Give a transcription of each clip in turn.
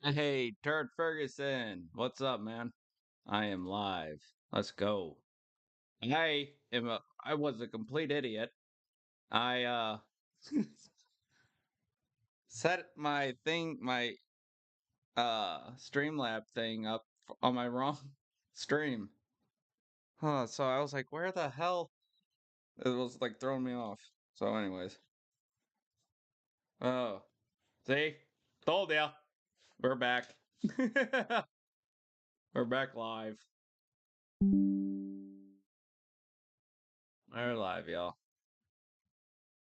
Hey, Turd Ferguson, what's up, man? I am live. Let's go. I was a complete idiot. I set my Streamlab thing up on my wrong stream. So I was like, where the hell? It was like throwing me off. So anyways. Oh, see? Told ya. We're back. We're back live. We're live, y'all.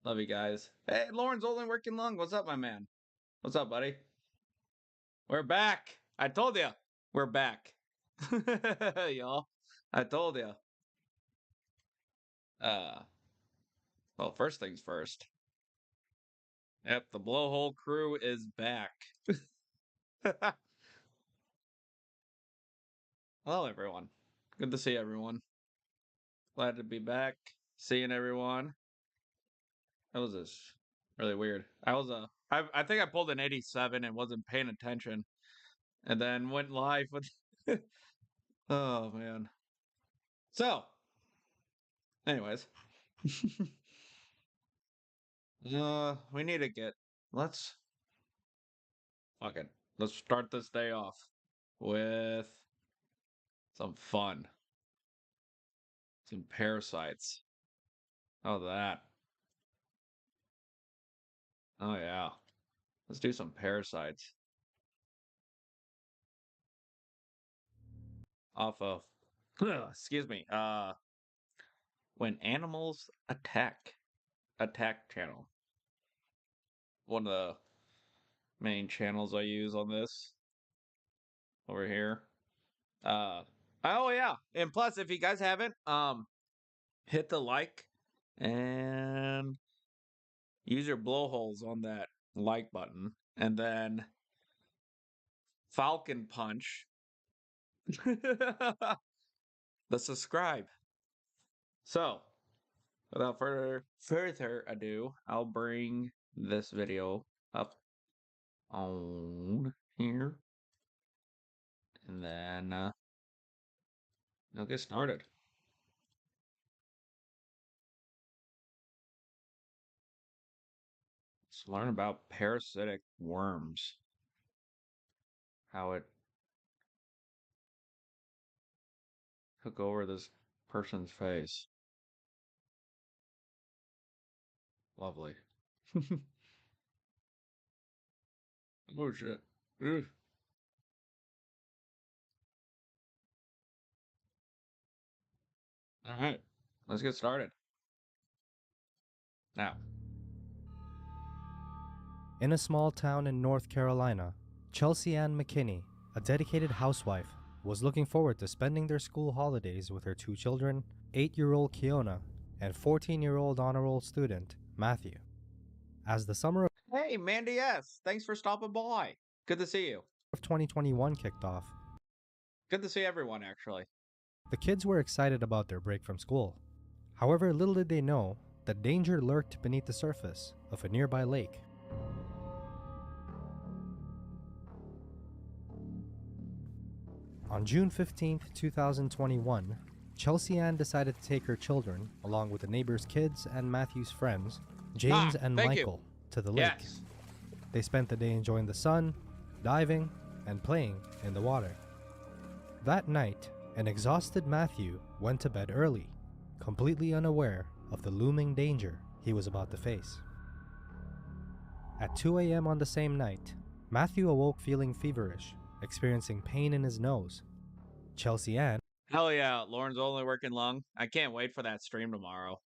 Love you guys. Hey, Lauren's only working long. What's up, my man? What's up, buddy? We're back. I told you. We're back. Y'all. I told you. Uh, well, first things first. Yep, the blowhole crew is back. Hello, everyone. Good to see everyone. Glad to be back. Seeing everyone. That was just really weird. I think I pulled an 87 and wasn't paying attention, and then went live with. Oh man. So, anyways. We need to get. Let's fuck it. Let's start this day off with some fun. Some parasites. Oh, that. Oh, yeah. Let's do some parasites. Off of. Excuse me. When animals attack. Attack channel. One of the main channels I use on this. Over here. Uh. Oh, yeah. And plus, if you guys haven't, hit the like and use your blowholes on that like button, and then Falcon Punch the subscribe. So, without further ado, I'll bring this video up on here, and then we'll get started. Let's learn about parasitic worms. How it took over this person's face. Lovely. Oh shit. Ugh. All right, let's get started. Now, In a small town in North Carolina, Chelsea Ann McKinney, a dedicated housewife, was looking forward to spending their school holidays with her two children, 8-year-old Kiona and 14-year-old honor roll student Matthew. As the summer hey, Mandy S. Thanks for stopping by. Good to see you. of 2021 kicked off, Good to see everyone, actually. the kids were excited about their break from school. However, little did they know that danger lurked beneath the surface of a nearby lake. On June 15, 2021, Chelsea Ann decided to take her children, along with the neighbor's kids and Matthew's friends, James and thank Michael, to the lake. Yes. They spent the day enjoying the sun, diving, and playing in the water. That night, an exhausted Matthew went to bed early, completely unaware of the looming danger he was about to face. At 2 a.m. on the same night, Matthew awoke feeling feverish, experiencing pain in his nose. Chelsea Ann, Hell yeah, Lauren's only working long. I can't wait for that stream tomorrow.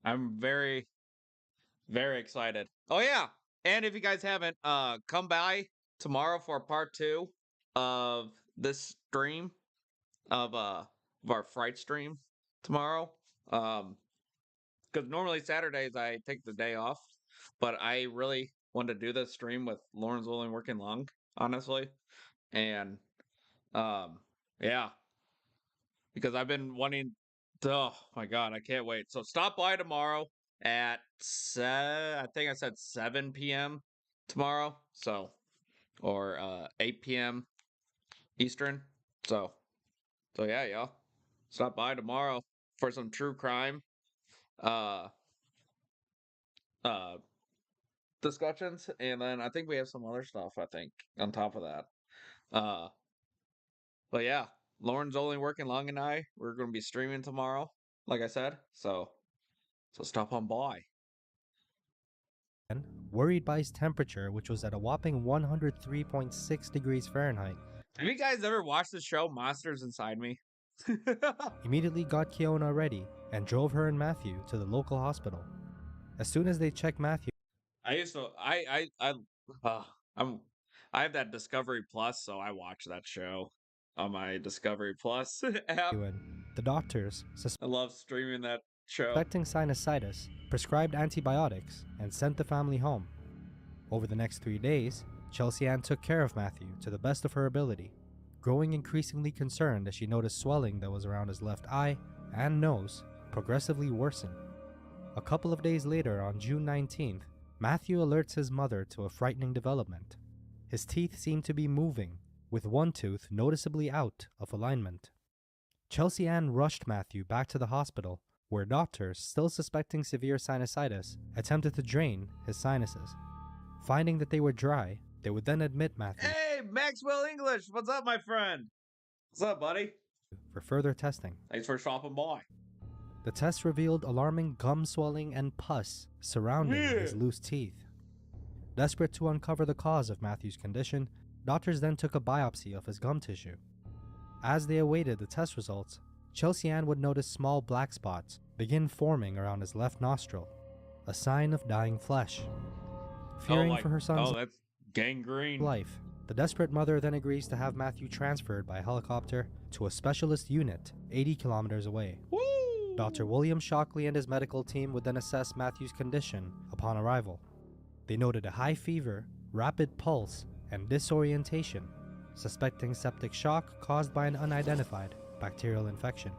I'm very, very excited. Oh yeah, and if you guys haven't, come by tomorrow for part 2 of this stream of our fright stream tomorrow. Because normally Saturdays I take the day off, but I really want to do this stream with Lauren's only working long, honestly, and yeah, because I've been wanting to, oh my god, I can't wait. So stop by tomorrow at I think I said 7 p.m. tomorrow. So or 8 p.m. Eastern. So yeah, y'all. Stop by tomorrow for some true crime uh uh discussions, and then I think we have some other stuff, I think, on top of that. Uh but yeah, Lauren's only working long and we're gonna be streaming tomorrow, like I said. So stop on by. Worried by his temperature, which was at a whopping 103.6 degrees Fahrenheit, Have you guys ever watched the show Monsters Inside Me? immediately got Kiona ready and drove her and Matthew to the local hospital. As soon as they checked Matthew I used to uh, I'm I have that Discovery Plus, so I watch that show on my Discovery Plus app. and the doctors, I love streaming that show. suspecting sinusitis, prescribed antibiotics, and sent the family home. Over the next 3 days, Chelsea Ann took care of Matthew to the best of her ability, growing increasingly concerned as she noticed swelling that was around his left eye and nose progressively worsen. A couple of days later, on June 19th, Matthew alerts his mother to a frightening development. His teeth seem to be moving, with one tooth noticeably out of alignment. Chelsea Ann rushed Matthew back to the hospital, where doctors, still suspecting severe sinusitis, attempted to drain his sinuses. Finding that they were dry, they would then admit Matthew Hey, Maxwell English, what's up, my friend? What's up, buddy? for further testing. Thanks for stopping by. The test revealed alarming gum swelling and pus surrounding his loose teeth. Desperate to uncover the cause of Matthew's condition, doctors then took a biopsy of his gum tissue. As they awaited the test results, Chelsea Ann would notice small black spots begin forming around his left nostril, a sign of dying flesh. Fearing for her son's that's gangrene. life, the desperate mother then agrees to have Matthew transferred by helicopter to a specialist unit 80 kilometers away. Woo! Dr. William Shockley and his medical team would then assess Matthew's condition upon arrival. They noted a high fever, rapid pulse, and disorientation, suspecting septic shock caused by an unidentified bacterial infection.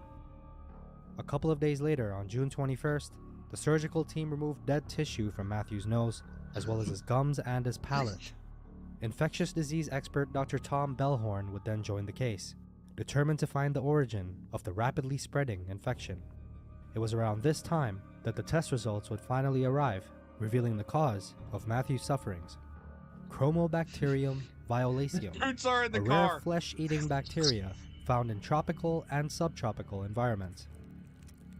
A couple of days later, on June 21st, the surgical team removed dead tissue from Matthew's nose, as well as his gums and his palate. Infectious disease expert Dr. Tom Bellhorn would then join the case, determined to find the origin of the rapidly spreading infection. It was around this time that the test results would finally arrive, revealing the cause of Matthew's sufferings: Chromobacterium violaceum, Roots are in the a car. rare flesh-eating bacteria found in tropical and subtropical environments.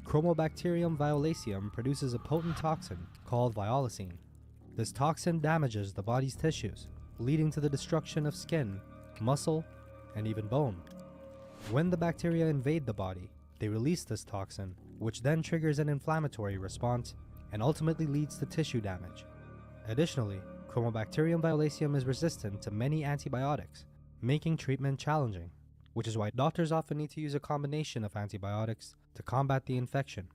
Chromobacterium violaceum produces a potent toxin called violacine. This toxin damages the body's tissues, leading to the destruction of skin, muscle, and even bone. When the bacteria invade the body, they release this toxin, which then triggers an inflammatory response and ultimately leads to tissue damage. Additionally, Chromobacterium violaceum is resistant to many antibiotics, making treatment challenging, which is why doctors often need to use a combination of antibiotics to combat the infection,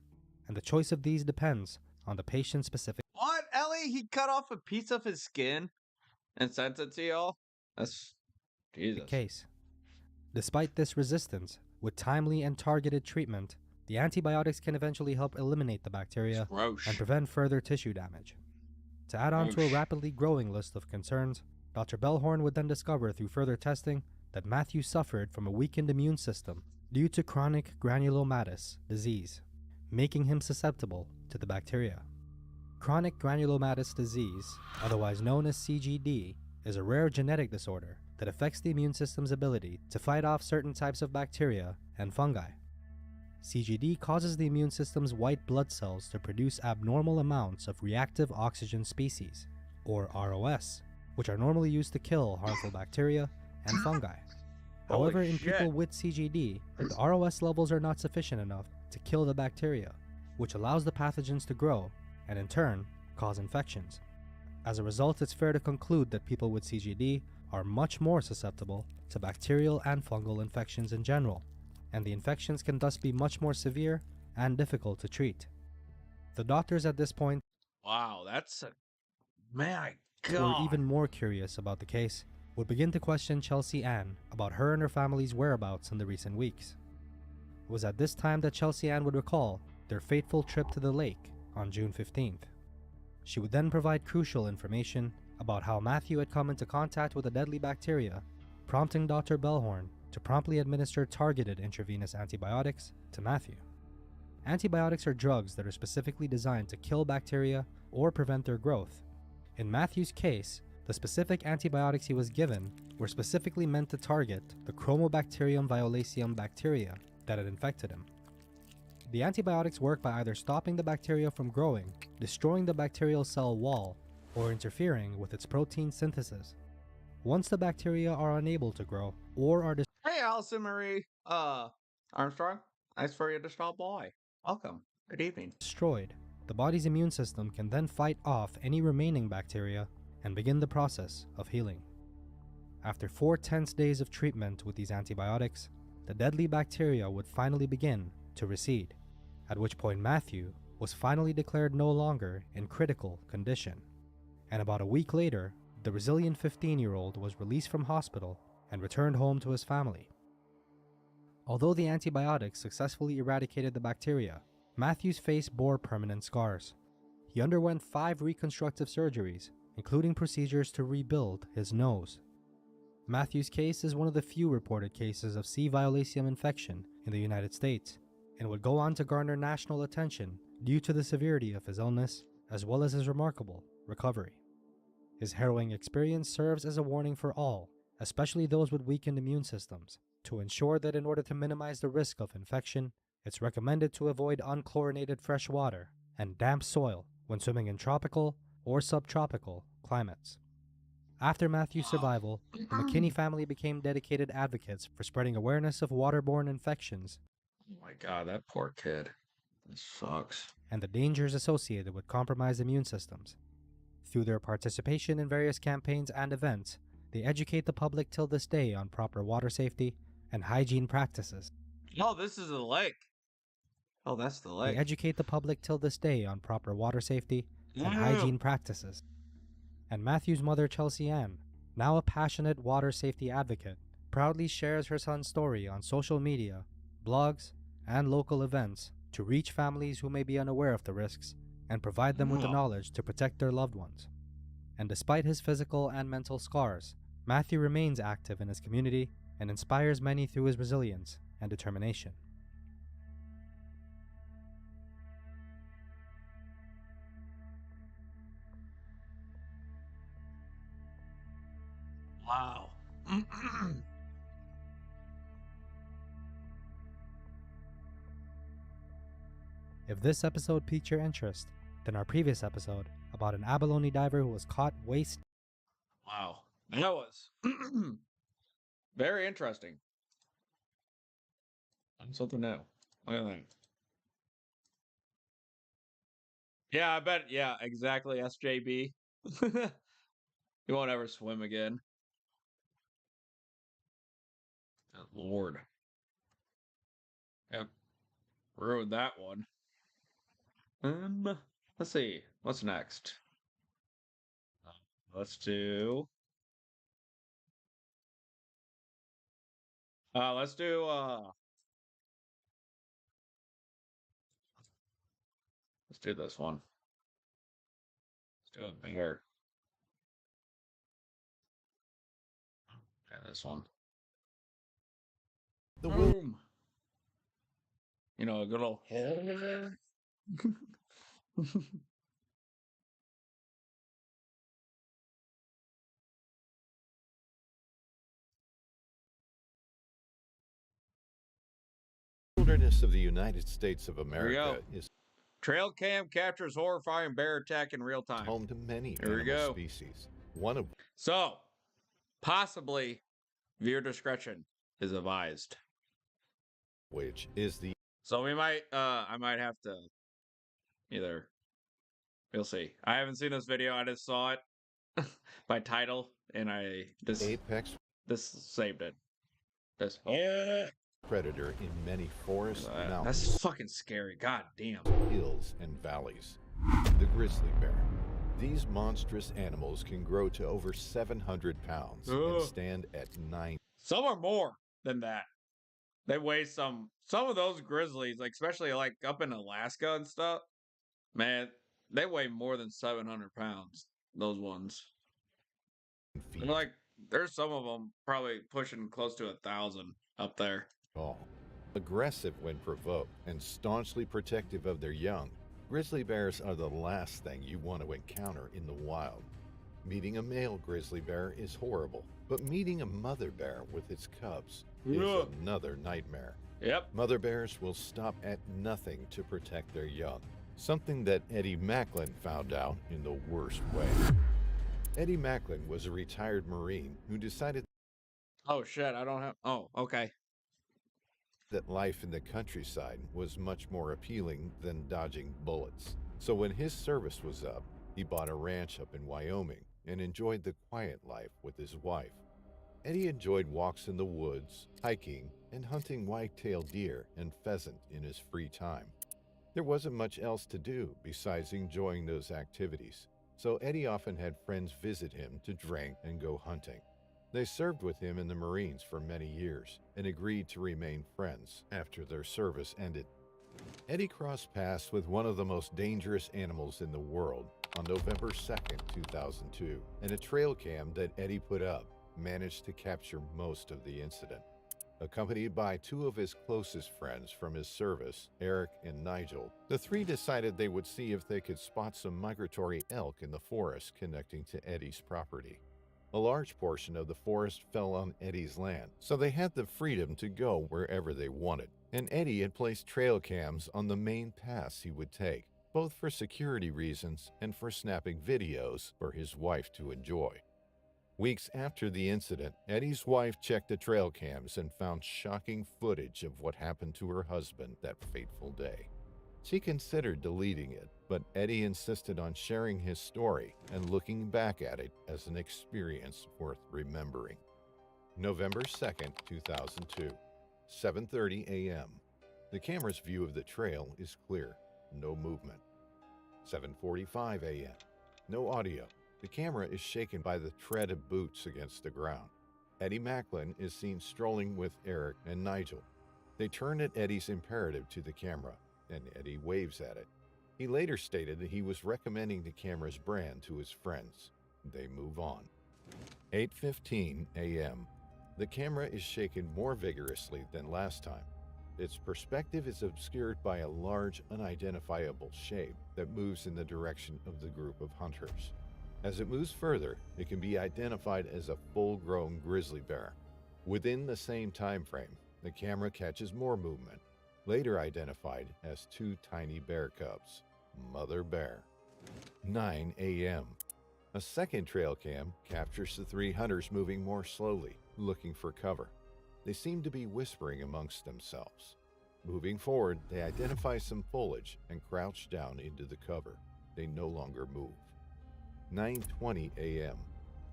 and the choice of these depends on the patient's specific What, Ellie? He cut off a piece of his skin and sent it to y'all? That's Jesus. case. Despite this resistance, with timely and targeted treatment, the antibiotics can eventually help eliminate the bacteria Gross. and prevent further tissue damage. To add on to a rapidly growing list of concerns, Dr. Bellhorn would then discover through further testing that Matthew suffered from a weakened immune system due to chronic granulomatous disease, making him susceptible to the bacteria. Chronic granulomatous disease, otherwise known as CGD, is a rare genetic disorder that affects the immune system's ability to fight off certain types of bacteria and fungi. CGD causes the immune system's white blood cells to produce abnormal amounts of reactive oxygen species, or ROS, which are normally used to kill harmful bacteria and fungi. However, in people with CGD, the ROS levels are not sufficient enough to kill the bacteria, which allows the pathogens to grow and in turn cause infections. As a result, it's fair to conclude that people with CGD are much more susceptible to bacterial and fungal infections in general, and the infections can thus be much more severe and difficult to treat. The doctors at this point Wow, that's a my were God. even more curious about the case, would begin to question Chelsea Ann about her and her family's whereabouts in the recent weeks. It was at this time that Chelsea Ann would recall their fateful trip to the lake on June 15th. She would then provide crucial information about how Matthew had come into contact with a deadly bacteria, prompting Dr. Bellhorn to promptly administer targeted intravenous antibiotics to Matthew. Antibiotics are drugs that are specifically designed to kill bacteria or prevent their growth. In Matthew's case, the specific antibiotics he was given were specifically meant to target the Chromobacterium violaceum bacteria that had infected him. The antibiotics work by either stopping the bacteria from growing, destroying the bacterial cell wall, or interfering with its protein synthesis. Once the bacteria are unable to grow or are Hey, Allison Marie. Armstrong. Nice for you to stop by. Welcome. Good evening. destroyed, the body's immune system can then fight off any remaining bacteria and begin the process of healing. After 4 tense days of treatment with these antibiotics, the deadly bacteria would finally begin to recede, at which point Matthew was finally declared no longer in critical condition. And about a week later, the resilient 15-year-old was released from hospital and returned home to his family. Although the antibiotics successfully eradicated the bacteria, Matthew's face bore permanent scars. He underwent 5 reconstructive surgeries, including procedures to rebuild his nose. Matthew's case is one of the few reported cases of C. violaceum infection in the United States, and would go on to garner national attention due to the severity of his illness, as well as his remarkable recovery. His harrowing experience serves as a warning for all, especially those with weakened immune systems, to ensure that in order to minimize the risk of infection, it's recommended to avoid unchlorinated fresh water and damp soil when swimming in tropical or subtropical climates. After Matthew's survival, the McKinney family became dedicated advocates for spreading awareness of waterborne infections. Oh my god, that poor kid. This sucks. And the dangers associated with compromised immune systems. Through their participation in various campaigns and events, they educate the public till this day on proper water safety and hygiene practices. Oh, this is the lake. Oh, that's the lake. They educate the public till this day on proper water safety and Yeah. hygiene practices. And Matthew's mother, Chelsea Ann, now a passionate water safety advocate, proudly shares her son's story on social media, blogs, and local events to reach families who may be unaware of the risks and provide them with the knowledge to protect their loved ones. And despite his physical and mental scars, Matthew remains active in his community and inspires many through his resilience and determination. Wow. If this episode piqued your interest, then our previous episode about an abalone diver who was caught waist Wow. That was very interesting. Something new. Look at that. Yeah, I bet. Yeah, exactly. SJB. You won't ever swim again. Good Lord. Yep. Ruined that one. Let's see. What's next? Let's do. Let's do. Let's do this one. Let's do it here. Okay, this one. The Boom. You know, a good old. wilderness of the United States of we go. America is Trail cam captures horrifying bear attack in real time. home to many Here we animal go. species. One of So, possibly, viewer discretion is advised. which is the So we might, I might have to either. We'll see. I haven't seen this video. I just saw it by title, and I this apex saved it. This predator in many forests, mountains, that's fucking scary. God damn. hills, and valleys. The grizzly bear. These monstrous animals can grow to over 700 pounds and Ugh. stand at 9. Some are more than that. They weigh some of those grizzlies, like especially like up in Alaska and stuff. Man, they weigh more than 700 pounds. Those ones. feet Like, there's some of them probably pushing close to 1,000 up there. tall. Aggressive when provoked and staunchly protective of their young, grizzly bears are the last thing you want to encounter in the wild. Meeting a male grizzly bear is horrible, but meeting a mother bear with its cubs is Ugh. another nightmare. Yep. Mother bears will stop at nothing to protect their young, something that Eddie Macklin found out in the worst way. Eddie Macklin was a retired Marine who decided Oh, shit. I don't have. Oh, okay. that life in the countryside was much more appealing than dodging bullets. So when his service was up, he bought a ranch up in Wyoming and enjoyed the quiet life with his wife. Eddie enjoyed walks in the woods, hiking, and hunting white-tailed deer and pheasant in his free time. There wasn't much else to do besides enjoying those activities, so Eddie often had friends visit him to drink and go hunting. They served with him in the Marines for many years and agreed to remain friends after their service ended. Eddie crossed paths with one of the most dangerous animals in the world on November 2nd, 2002, and a trail cam that Eddie put up managed to capture most of the incident. Accompanied by two of his closest friends from his service, Eric and Nigel, the three decided they would see if they could spot some migratory elk in the forest connecting to Eddie's property. A large portion of the forest fell on Eddie's land, so they had the freedom to go wherever they wanted, and Eddie had placed trail cams on the main paths he would take, both for security reasons and for snapping videos for his wife to enjoy. Weeks after the incident, Eddie's wife checked the trail cams and found shocking footage of what happened to her husband that fateful day. She considered deleting it, but Eddie insisted on sharing his story and looking back at it as an experience worth remembering. November 2nd, 2002, 7:30 a.m. The camera's view of the trail is clear, no movement. 7:45 a.m. No audio. The camera is shaken by the tread of boots against the ground. Eddie Macklin is seen strolling with Eric and Nigel. They turn at Eddie's imperative to the camera, and Eddie waves at it. He later stated that he was recommending the camera's brand to his friends. They move on. 8:15 a.m. The camera is shaken more vigorously than last time. Its perspective is obscured by a large, unidentifiable shape that moves in the direction of the group of hunters. As it moves further, it can be identified as a full-grown grizzly bear. Within the same time frame, the camera catches more movement, later identified as two tiny bear cubs, mother bear. 9 a.m. A second trail cam captures the three hunters moving more slowly, looking for cover. They seem to be whispering amongst themselves. Moving forward, they identify some foliage and crouch down into the cover. They no longer move. 9:20 a.m.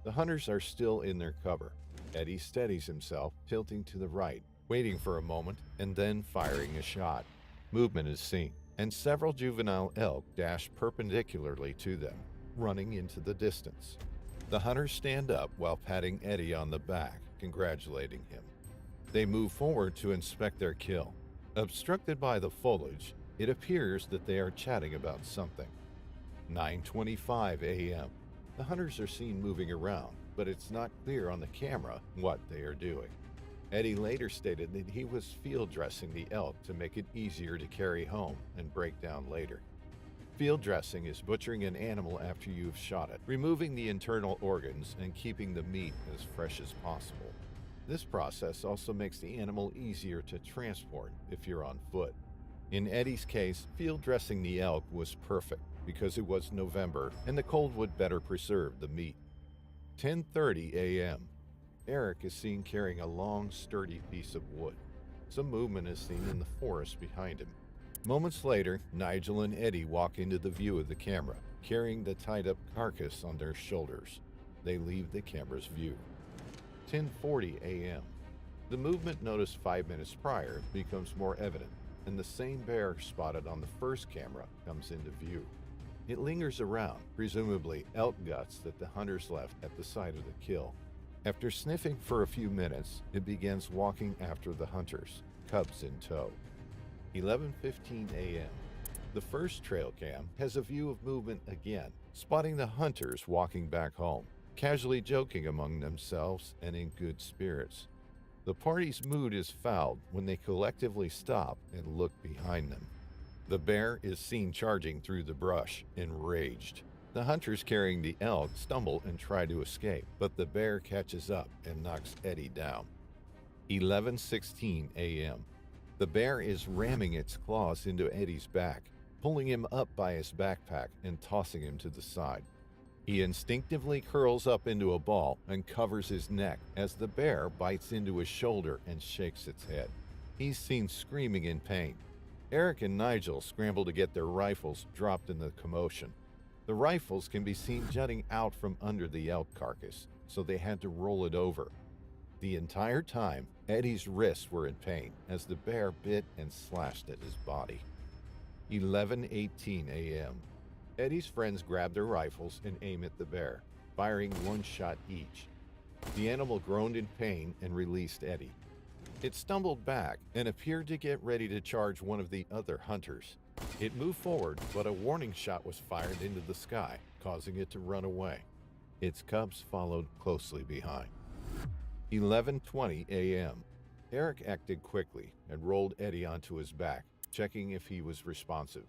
The hunters are still in their cover. Eddie steadies himself, tilting to the right, waiting for a moment, and then firing a shot. Movement is seen, and several juvenile elk dash perpendicularly to them, running into the distance. The hunters stand up while patting Eddie on the back, congratulating him. They move forward to inspect their kill. Obstructed by the foliage, it appears that they are chatting about something. 9:25 a.m. The hunters are seen moving around, but it's not clear on the camera what they are doing. Eddie later stated that he was field dressing the elk to make it easier to carry home and break down later. Field dressing is butchering an animal after you've shot it, removing the internal organs and keeping the meat as fresh as possible. This process also makes the animal easier to transport if you're on foot. In Eddie's case, field dressing the elk was perfect because it was November and the cold would better preserve the meat. 10:30 a.m. Eric is seen carrying a long, sturdy piece of wood. Some movement is seen in the forest behind him. Moments later, Nigel and Eddie walk into the view of the camera, carrying the tied-up carcass on their shoulders. They leave the camera's view. 10:40 a.m. The movement noticed 5 minutes prior becomes more evident, and the same bear spotted on the first camera comes into view. It lingers around, presumably elk guts that the hunters left at the site of the kill. After sniffing for a few minutes, it begins walking after the hunters, cubs in tow. 11:15 a.m. The first trail cam has a view of movement again, spotting the hunters walking back home. casually joking among themselves and in good spirits. The party's mood is fouled when they collectively stop and look behind them. The bear is seen charging through the brush, enraged. The hunters carrying the elk stumble and try to escape, but the bear catches up and knocks Eddie down. 11:16 a.m. The bear is ramming its claws into Eddie's back, pulling him up by his backpack and tossing him to the side. He instinctively curls up into a ball and covers his neck as the bear bites into his shoulder and shakes its head. He's seen screaming in pain. Eric and Nigel scramble to get their rifles dropped in the commotion. The rifles can be seen jutting out from under the elk carcass, so they had to roll it over. The entire time, Eddie's wrists were in pain as the bear bit and slashed at his body. 11:18 a.m. Eddie's friends grab their rifles and aim at the bear, firing one shot each. The animal groaned in pain and released Eddie. It stumbled back and appeared to get ready to charge one of the other hunters. It moved forward, but a warning shot was fired into the sky, causing it to run away. Its cubs followed closely behind. 11:20 a.m. Eric acted quickly and rolled Eddie onto his back, checking if he was responsive.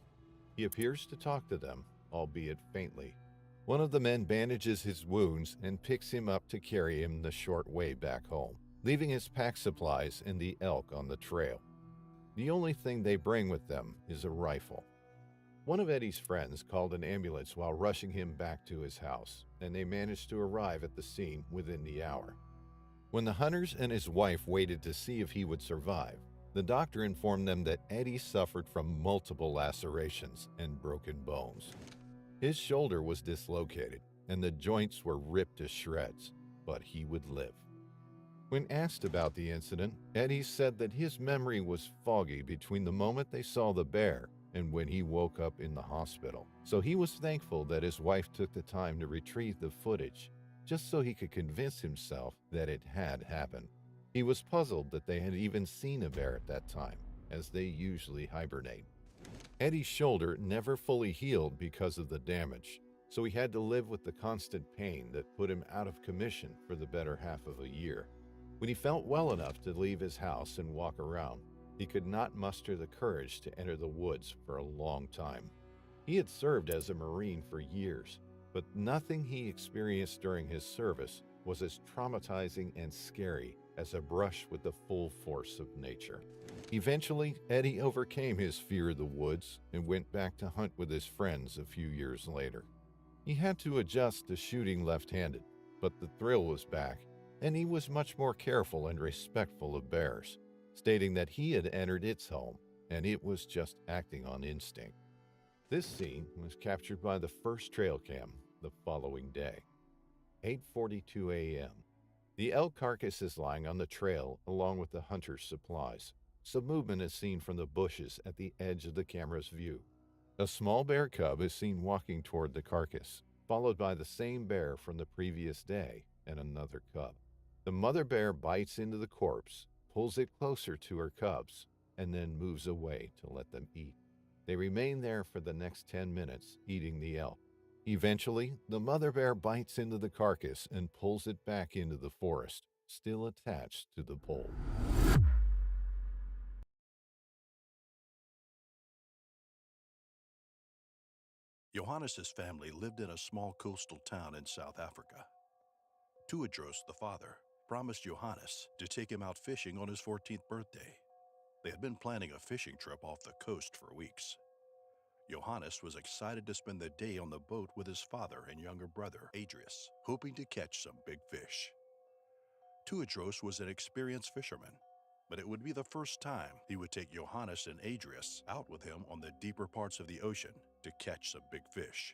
He appears to talk to them, albeit faintly. One of the men bandages his wounds and picks him up to carry him the short way back home, leaving his pack supplies and the elk on the trail. The only thing they bring with them is a rifle. One of Eddie's friends called an ambulance while rushing him back to his house, and they managed to arrive at the scene within the hour. When the hunters and his wife waited to see if he would survive, the doctor informed them that Eddie suffered from multiple lacerations and broken bones. His shoulder was dislocated, and the joints were ripped to shreds, but he would live. When asked about the incident, Eddie said that his memory was foggy between the moment they saw the bear and when he woke up in the hospital, so he was thankful that his wife took the time to retrieve the footage, just so he could convince himself that it had happened. He was puzzled that they had even seen a bear at that time, as they usually hibernate. Eddie's shoulder never fully healed because of the damage, so he had to live with the constant pain that put him out of commission for the better half of a year. When he felt well enough to leave his house and walk around, he could not muster the courage to enter the woods for a long time. He had served as a Marine for years, but nothing he experienced during his service was as traumatizing and scary as a brush with the full force of nature. Eventually, Eddie overcame his fear of the woods and went back to hunt with his friends a few years later. He had to adjust to shooting left-handed, but the thrill was back, and he was much more careful and respectful of bears, stating that he had entered its home and it was just acting on instinct. This scene was captured by the first trail cam the following day. 8:42 a.m. The elk carcass is lying on the trail along with the hunter's supplies. Some movement is seen from the bushes at the edge of the camera's view. A small bear cub is seen walking toward the carcass, followed by the same bear from the previous day and another cub. The mother bear bites into the corpse, pulls it closer to her cubs, and then moves away to let them eat. They remain there for the next 10 minutes, eating the elk. Eventually, the mother bear bites into the carcass and pulls it back into the forest, still attached to the pole. Johannes's family lived in a small coastal town in South Africa. Tuadros, the father, promised Johannes to take him out fishing on his 14th birthday. They had been planning a fishing trip off the coast for weeks. Johannes was excited to spend the day on the boat with his father and younger brother, Adrius, hoping to catch some big fish. Tuadros was an experienced fisherman, but it would be the first time he would take Johannes and Adrius out with him on the deeper parts of the ocean to catch some big fish.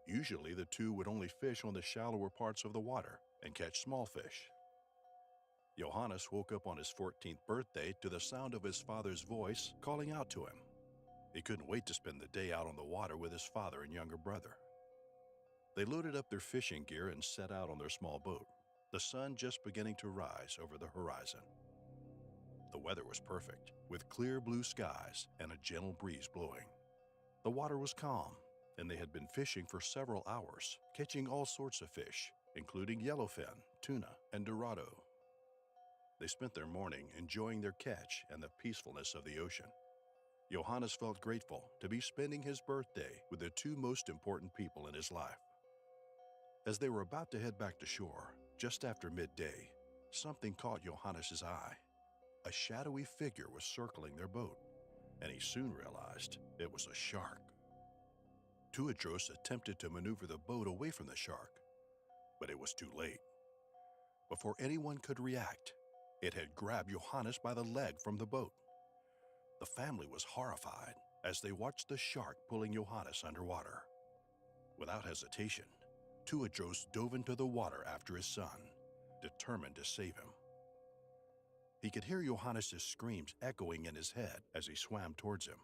Usually the two would only fish on the shallower parts of the water and catch small fish. Johannes woke up on his 14th birthday to the sound of his father's voice calling out to him. He couldn't wait to spend the day out on the water with his father and younger brother. They loaded up their fishing gear and set out on their small boat, the sun just beginning to rise over the horizon. The weather was perfect, with clear blue skies and a gentle breeze blowing. The water was calm, and they had been fishing for several hours, catching all sorts of fish, including yellowfin, tuna, and dorado. They spent their morning enjoying their catch and the peacefulness of the ocean. Johannes felt grateful to be spending his birthday with the two most important people in his life. As they were about to head back to shore, just after midday, something caught Johannes' eye. A shadowy figure was circling their boat, and he soon realized it was a shark. Tuadros attempted to maneuver the boat away from the shark, but it was too late. Before anyone could react, it had grabbed Johannes by the leg from the boat. The family was horrified as they watched the shark pulling Johannes underwater. Without hesitation, Tuadros dove into the water after his son, determined to save him. He could hear Johannes' screams echoing in his head as he swam towards him.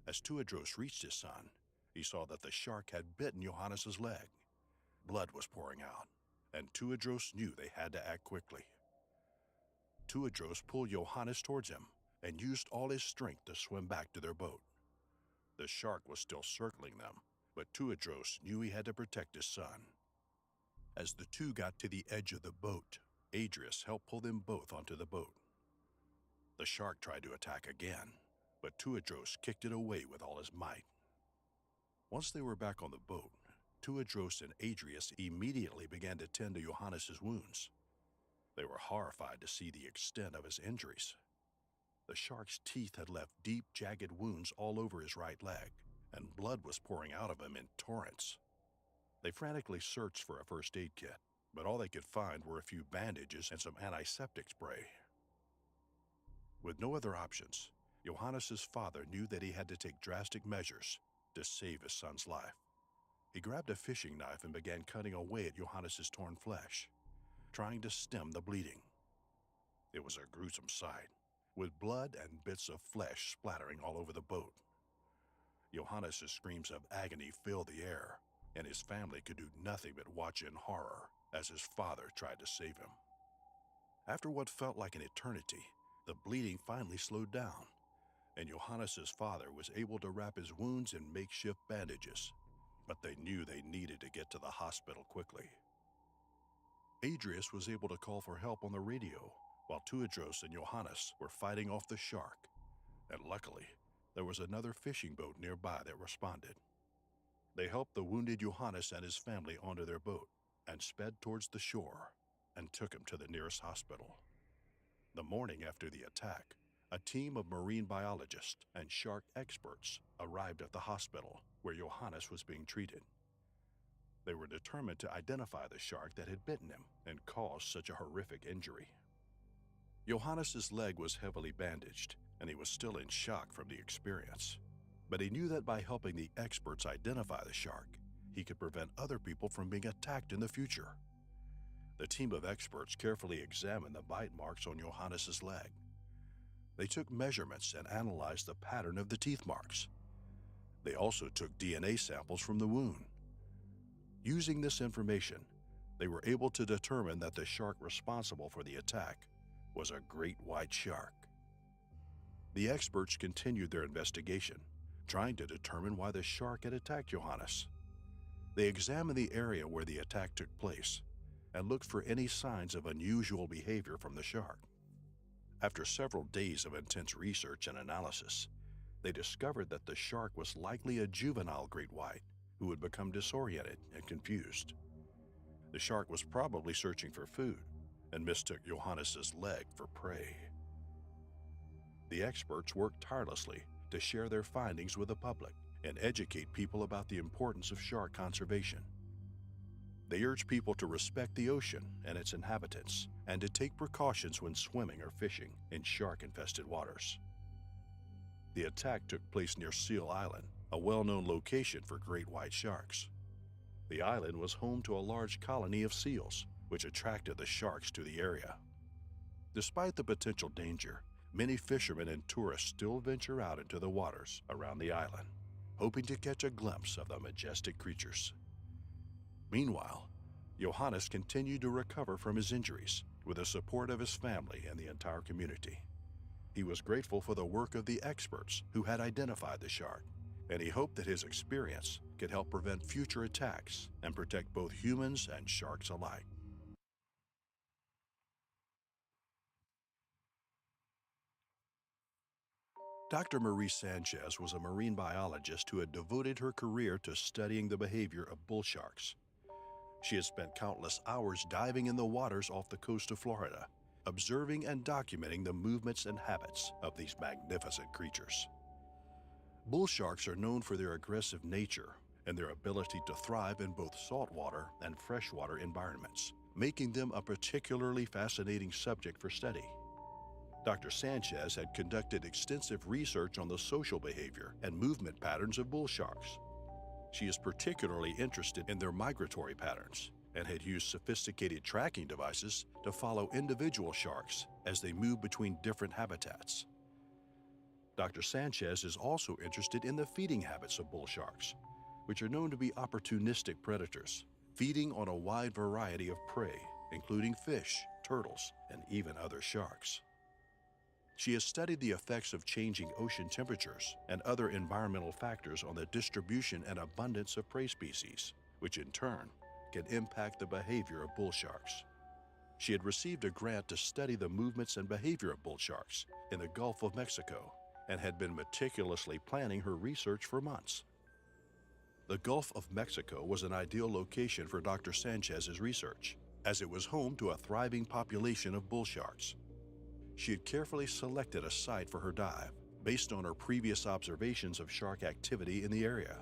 As Tuadros reached his son, he saw that the shark had bitten Johannes' leg. Blood was pouring out, and Tuadros knew they had to act quickly. Tuadros pulled Johannes towards him and used all his strength to swim back to their boat. The shark was still circling them, but Tuadros knew he had to protect his son. As the two got to the edge of the boat, Adrius helped pull them both onto the boat. The shark tried to attack again, but Tuadros kicked it away with all his might. Once they were back on the boat, Tuadros and Adrius immediately began to tend to Johannes' wounds. They were horrified to see the extent of his injuries. The shark's teeth had left deep, jagged wounds all over his right leg, and blood was pouring out of him in torrents. They frantically searched for a first aid kit, but all they could find were a few bandages and some antiseptic spray. With no other options, Johannes' father knew that he had to take drastic measures to save his son's life. He grabbed a fishing knife and began cutting away at Johannes' torn flesh, trying to stem the bleeding. It was a gruesome sight, with blood and bits of flesh splattering all over the boat. Johannes' screams of agony filled the air, and his family could do nothing but watch in horror as his father tried to save him. After what felt like an eternity, the bleeding finally slowed down, and Johannes' father was able to wrap his wounds in makeshift bandages, but they knew they needed to get to the hospital quickly. Adrius was able to call for help on the radio, while Tuadros and Johannes were fighting off the shark, and luckily, there was another fishing boat nearby that responded. They helped the wounded Johannes and his family onto their boat and sped towards the shore and took him to the nearest hospital. The morning after the attack, a team of marine biologists and shark experts arrived at the hospital where Johannes was being treated. They were determined to identify the shark that had bitten him and caused such a horrific injury. Johannes' leg was heavily bandaged, and he was still in shock from the experience. But he knew that by helping the experts identify the shark, he could prevent other people from being attacked in the future. The team of experts carefully examined the bite marks on Johannes' leg. They took measurements and analyzed the pattern of the teeth marks. They also took DNA samples from the wound. Using this information, they were able to determine that the shark responsible for the attack was a great white shark. The experts continued their investigation, trying to determine why the shark had attacked Johannes. They examined the area where the attack took place and looked for any signs of unusual behavior from the shark. After several days of intense research and analysis, they discovered that the shark was likely a juvenile great white who had become disoriented and confused. The shark was probably searching for food and mistook Johannes' leg for prey. The experts worked tirelessly to share their findings with the public and educate people about the importance of shark conservation. They urged people to respect the ocean and its inhabitants and to take precautions when swimming or fishing in shark-infested waters. The attack took place near Seal Island, a well-known location for great white sharks. The island was home to a large colony of seals, which attracted the sharks to the area. Despite the potential danger, many fishermen and tourists still venture out into the waters around the island, hoping to catch a glimpse of the majestic creatures. Meanwhile, Johannes continued to recover from his injuries with the support of his family and the entire community. He was grateful for the work of the experts who had identified the shark and he hoped that his experience could help prevent future attacks and protect both humans and sharks alike. Dr. Marie Sanchez was a marine biologist who had devoted her career to studying the behavior of bull sharks. She had spent countless hours diving in the waters off the coast of Florida, observing and documenting the movements and habits of these magnificent creatures. Bull sharks are known for their aggressive nature and their ability to thrive in both saltwater and freshwater environments, making them a particularly fascinating subject for study. Dr. Sanchez had conducted extensive research on the social behavior and movement patterns of bull sharks. She is particularly interested in their migratory patterns and had used sophisticated tracking devices to follow individual sharks as they move between different habitats. Dr. Sanchez is also interested in the feeding habits of bull sharks, which are known to be opportunistic predators, feeding on a wide variety of prey, including fish, turtles, and even other sharks. She has studied the effects of changing ocean temperatures and other environmental factors on the distribution and abundance of prey species, which in turn can impact the behavior of bull sharks. She had received a grant to study the movements and behavior of bull sharks in the Gulf of Mexico and had been meticulously planning her research for months. The Gulf of Mexico was an ideal location for Dr. Sanchez's research, as it was home to a thriving population of bull sharks. She had carefully selected a site for her dive based on her previous observations of shark activity in the area.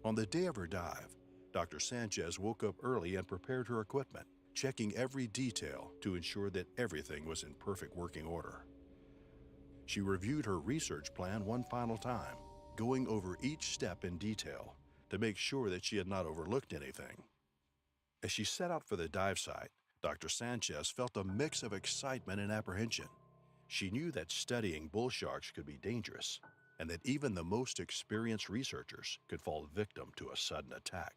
On the day of her dive, Dr. Sanchez woke up early and prepared her equipment, checking every detail to ensure that everything was in perfect working order. She reviewed her research plan one final time, going over each step in detail to make sure that she had not overlooked anything. As she set out for the dive site, Dr. Sanchez felt a mix of excitement and apprehension. She knew that studying bull sharks could be dangerous, and that even the most experienced researchers could fall victim to a sudden attack.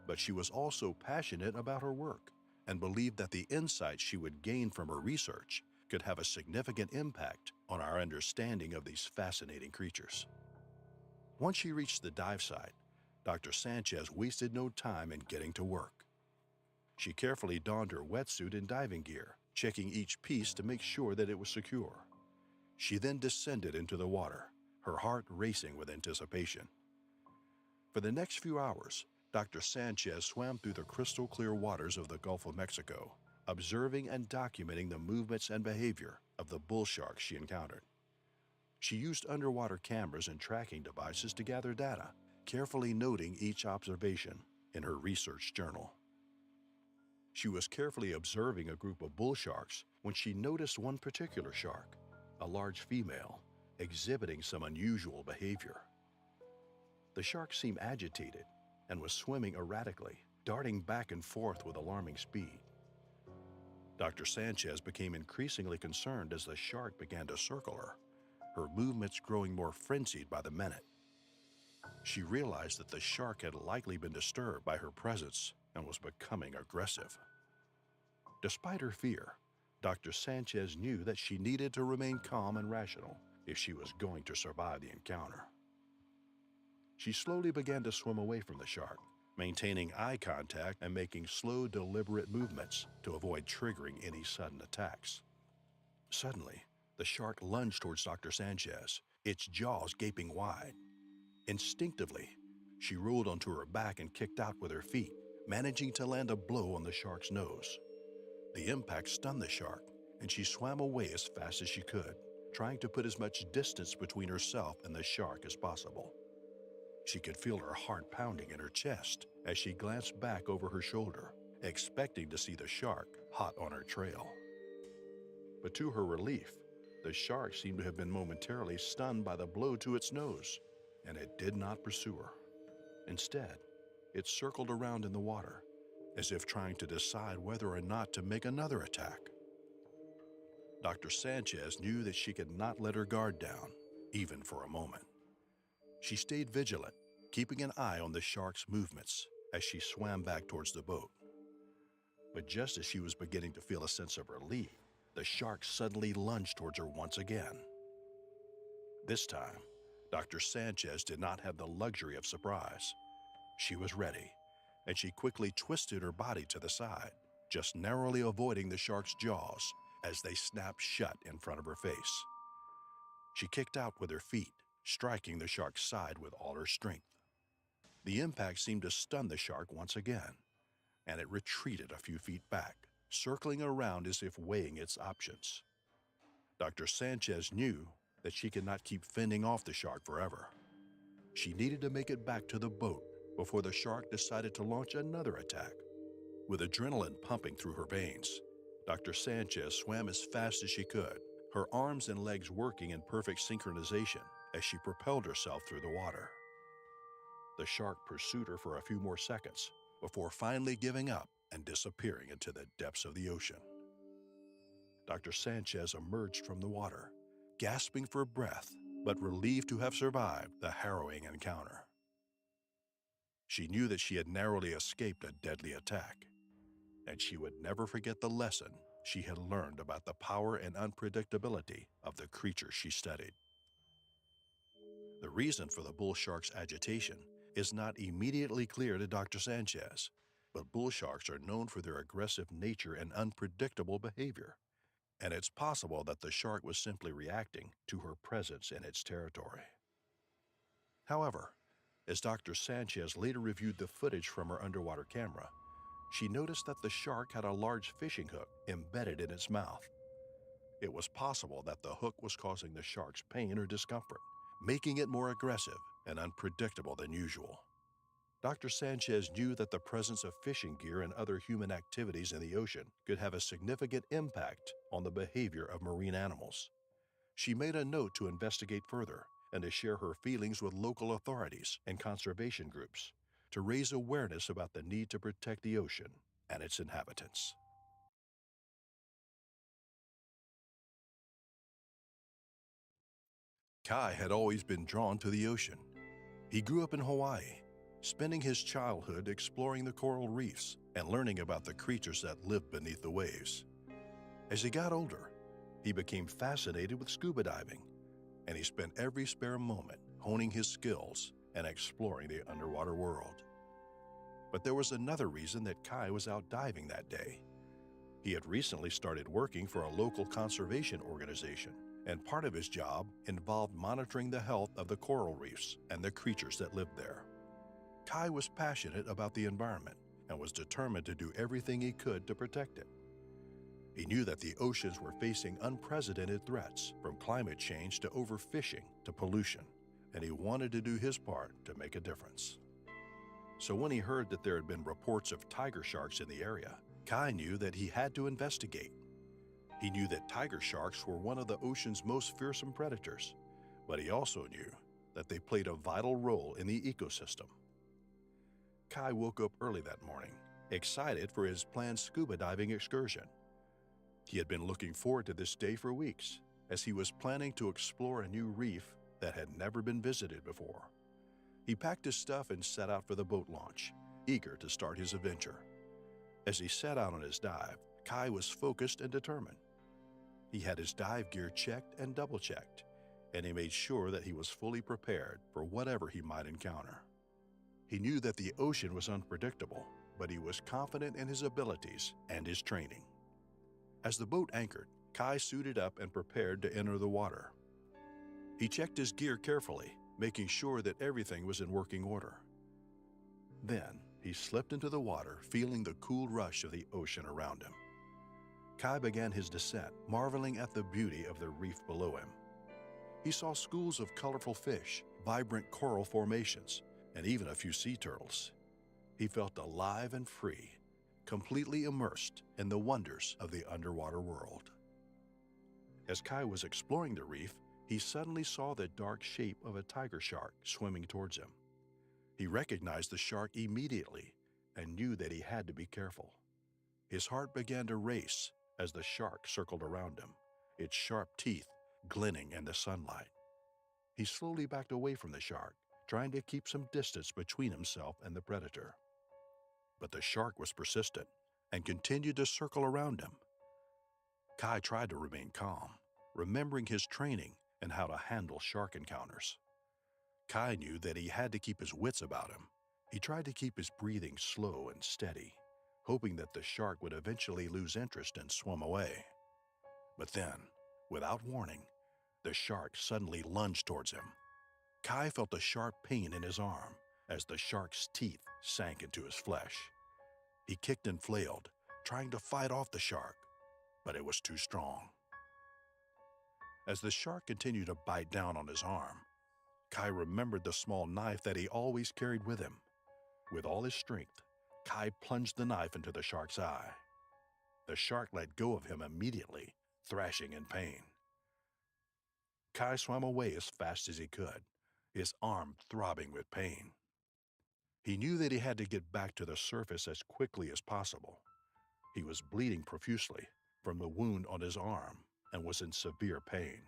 But she was also passionate about her work and believed that the insights she would gain from her research could have a significant impact on our understanding of these fascinating creatures. Once she reached the dive site, Dr. Sanchez wasted no time in getting to work. She carefully donned her wetsuit and diving gear, checking each piece to make sure that it was secure. She then descended into the water, her heart racing with anticipation. For the next few hours, Dr. Sanchez swam through the crystal clear waters of the Gulf of Mexico, observing and documenting the movements and behavior of the bull sharks she encountered. She used underwater cameras and tracking devices to gather data, carefully noting each observation in her research journal. She was carefully observing a group of bull sharks when she noticed one particular shark, a large female, exhibiting some unusual behavior. The shark seemed agitated and was swimming erratically, darting back and forth with alarming speed. Dr. Sanchez became increasingly concerned as the shark began to circle her, her movements growing more frenzied by the minute. She realized that the shark had likely been disturbed by her presence and was becoming aggressive. Despite her fear, Dr. Sanchez knew that she needed to remain calm and rational if she was going to survive the encounter. She slowly began to swim away from the shark, maintaining eye contact and making slow, deliberate movements to avoid triggering any sudden attacks. Suddenly, the shark lunged towards Dr. Sanchez, its jaws gaping wide. Instinctively, she rolled onto her back and kicked out with her feet, managing to land a blow on the shark's nose. The impact stunned the shark, and she swam away as fast as she could, trying to put as much distance between herself and the shark as possible. She could feel her heart pounding in her chest as she glanced back over her shoulder, expecting to see the shark hot on her trail. But to her relief, the shark seemed to have been momentarily stunned by the blow to its nose, and it did not pursue her. Instead, it circled around in the water, as if trying to decide whether or not to make another attack. Dr. Sanchez knew that she could not let her guard down, even for a moment. She stayed vigilant, keeping an eye on the shark's movements as she swam back towards the boat. But just as she was beginning to feel a sense of relief, the shark suddenly lunged towards her once again. This time, Dr. Sanchez did not have the luxury of surprise. She was ready, and she quickly twisted her body to the side, just narrowly avoiding the shark's jaws as they snapped shut in front of her face. She kicked out with her feet, striking the shark's side with all her strength. The impact seemed to stun the shark once again, and it retreated a few feet back, circling around as if weighing its options. Dr. Sanchez knew that she could not keep fending off the shark forever. She needed to make it back to the boat before the shark decided to launch another attack. With adrenaline pumping through her veins, Dr. Sanchez swam as fast as she could, her arms and legs working in perfect synchronization as she propelled herself through the water. The shark pursued her for a few more seconds before finally giving up and disappearing into the depths of the ocean. Dr. Sanchez emerged from the water, gasping for breath, but relieved to have survived the harrowing encounter. She knew that she had narrowly escaped a deadly attack, and she would never forget the lesson she had learned about the power and unpredictability of the creature she studied. The reason for the bull shark's agitation is not immediately clear to Dr. Sanchez, but bull sharks are known for their aggressive nature and unpredictable behavior, and it's possible that the shark was simply reacting to her presence in its territory. However, as Dr. Sanchez later reviewed the footage from her underwater camera, she noticed that the shark had a large fishing hook embedded in its mouth. It was possible that the hook was causing the shark's pain or discomfort, making it more aggressive and unpredictable than usual. Dr. Sanchez knew that the presence of fishing gear and other human activities in the ocean could have a significant impact on the behavior of marine animals. She made a note to investigate further and to share her feelings with local authorities and conservation groups to raise awareness about the need to protect the ocean and its inhabitants. Kai had always been drawn to the ocean. He grew up in Hawaii, spending his childhood exploring the coral reefs and learning about the creatures that lived beneath the waves. As he got older, he became fascinated with scuba diving, and he spent every spare moment honing his skills and exploring the underwater world. But there was another reason that Kai was out diving that day. He had recently started working for a local conservation organization, and part of his job involved monitoring the health of the coral reefs and the creatures that lived there. Kai was passionate about the environment and was determined to do everything he could to protect it. He knew that the oceans were facing unprecedented threats, from climate change to overfishing to pollution, and he wanted to do his part to make a difference. So when he heard that there had been reports of tiger sharks in the area, Kai knew that he had to investigate. He knew that tiger sharks were one of the ocean's most fearsome predators, but he also knew that they played a vital role in the ecosystem. Kai woke up early that morning, excited for his planned scuba diving excursion. He had been looking forward to this day for weeks, as he was planning to explore a new reef that had never been visited before. He packed his stuff and set out for the boat launch, eager to start his adventure. As he set out on his dive, Kai was focused and determined. He had his dive gear checked and double-checked, and he made sure that he was fully prepared for whatever he might encounter. He knew that the ocean was unpredictable, but he was confident in his abilities and his training. As the boat anchored, Kai suited up and prepared to enter the water. He checked his gear carefully, making sure that everything was in working order. Then he slipped into the water, feeling the cool rush of the ocean around him. Kai began his descent, marveling at the beauty of the reef below him. He saw schools of colorful fish, vibrant coral formations, and even a few sea turtles. He felt alive and free, completely immersed in the wonders of the underwater world. As Kai was exploring the reef, he suddenly saw the dark shape of a tiger shark swimming towards him. He recognized the shark immediately and knew that he had to be careful. His heart began to race as the shark circled around him, its sharp teeth glinting in the sunlight. He slowly backed away from the shark, trying to keep some distance between himself and the predator. But the shark was persistent and continued to circle around him. Kai tried to remain calm, remembering his training and how to handle shark encounters. Kai knew that he had to keep his wits about him. He tried to keep his breathing slow and steady, hoping that the shark would eventually lose interest and swim away. But then, without warning, the shark suddenly lunged towards him. Kai felt a sharp pain in his arm as the shark's teeth sank into his flesh. He kicked and flailed, trying to fight off the shark, but it was too strong. As the shark continued to bite down on his arm, Kai remembered the small knife that he always carried with him. With all his strength, Kai plunged the knife into the shark's eye. The shark let go of him immediately, thrashing in pain. Kai swam away as fast as he could, his arm throbbing with pain. He knew that he had to get back to the surface as quickly as possible. He was bleeding profusely from the wound on his arm and was in severe pain.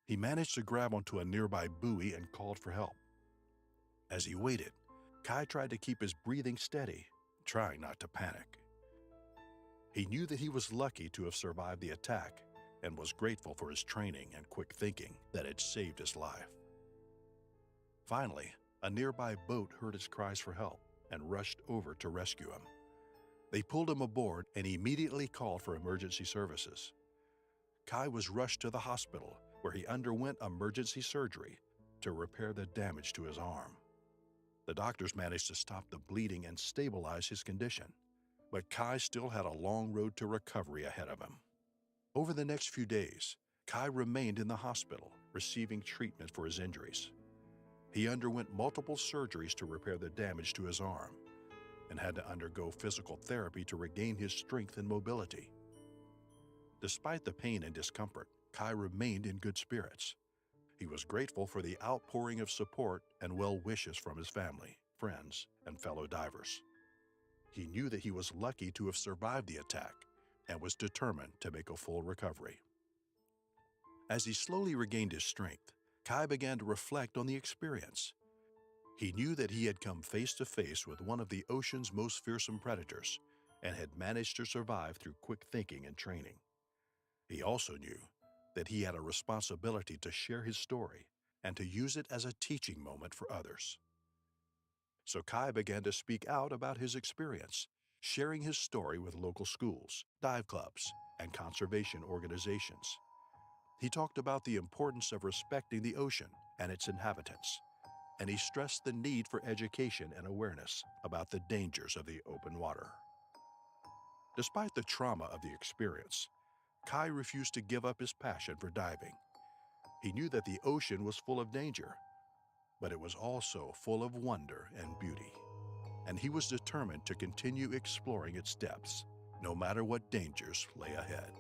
He managed to grab onto a nearby buoy and called for help. As he waited, Kai tried to keep his breathing steady, trying not to panic. He knew that he was lucky to have survived the attack and was grateful for his training and quick thinking that had saved his life. Finally, a nearby boat heard his cries for help and rushed over to rescue him. They pulled him aboard and immediately called for emergency services. Kai was rushed to the hospital where he underwent emergency surgery to repair the damage to his arm. The doctors managed to stop the bleeding and stabilize his condition, but Kai still had a long road to recovery ahead of him. Over the next few days, Kai remained in the hospital, receiving treatment for his injuries. He underwent multiple surgeries to repair the damage to his arm and had to undergo physical therapy to regain his strength and mobility. Despite the pain and discomfort, Kai remained in good spirits. He was grateful for the outpouring of support and well wishes from his family, friends, and fellow divers. He knew that he was lucky to have survived the attack and was determined to make a full recovery. As he slowly regained his strength, Kai began to reflect on the experience. He knew that he had come face to face with one of the ocean's most fearsome predators and had managed to survive through quick thinking and training. He also knew that he had a responsibility to share his story and to use it as a teaching moment for others. So Kai began to speak out about his experience, sharing his story with local schools, dive clubs, and conservation organizations. He talked about the importance of respecting the ocean and its inhabitants, and he stressed the need for education and awareness about the dangers of the open water. Despite the trauma of the experience, Kai refused to give up his passion for diving. He knew that the ocean was full of danger, but it was also full of wonder and beauty, and he was determined to continue exploring its depths, no matter what dangers lay ahead.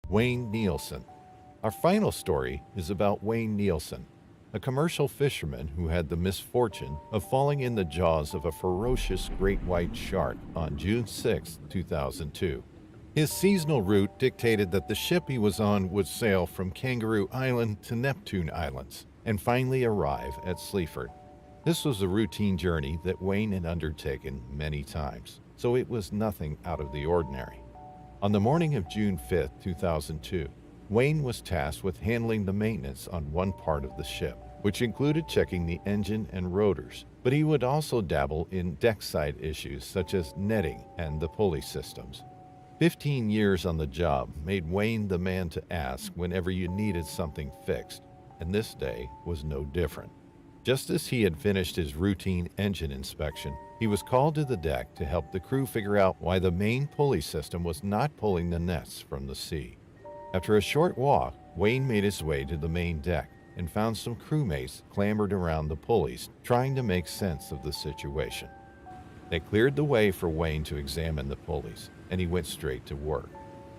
Wayne Nielsen. Our final story is about Wayne Nielsen, a commercial fisherman who had the misfortune of falling in the jaws of a ferocious great white shark on June 6, 2002. His seasonal route dictated that the ship he was on would sail from Kangaroo Island to Neptune Islands and finally arrive at Sleaford. This was a routine journey that Wayne had undertaken many times, so it was nothing out of the ordinary. On the morning of June 5, 2002, Wayne was tasked with handling the maintenance on one part of the ship, which included checking the engine and rotors, but he would also dabble in deckside issues such as netting and the pulley systems. 15 years on the job made Wayne the man to ask whenever you needed something fixed, and this day was no different. Just as he had finished his routine engine inspection, he was called to the deck to help the crew figure out why the main pulley system was not pulling the nets from the sea. After a short walk, Wayne made his way to the main deck and found some crewmates clambered around the pulleys, trying to make sense of the situation. They cleared the way for Wayne to examine the pulleys, and he went straight to work.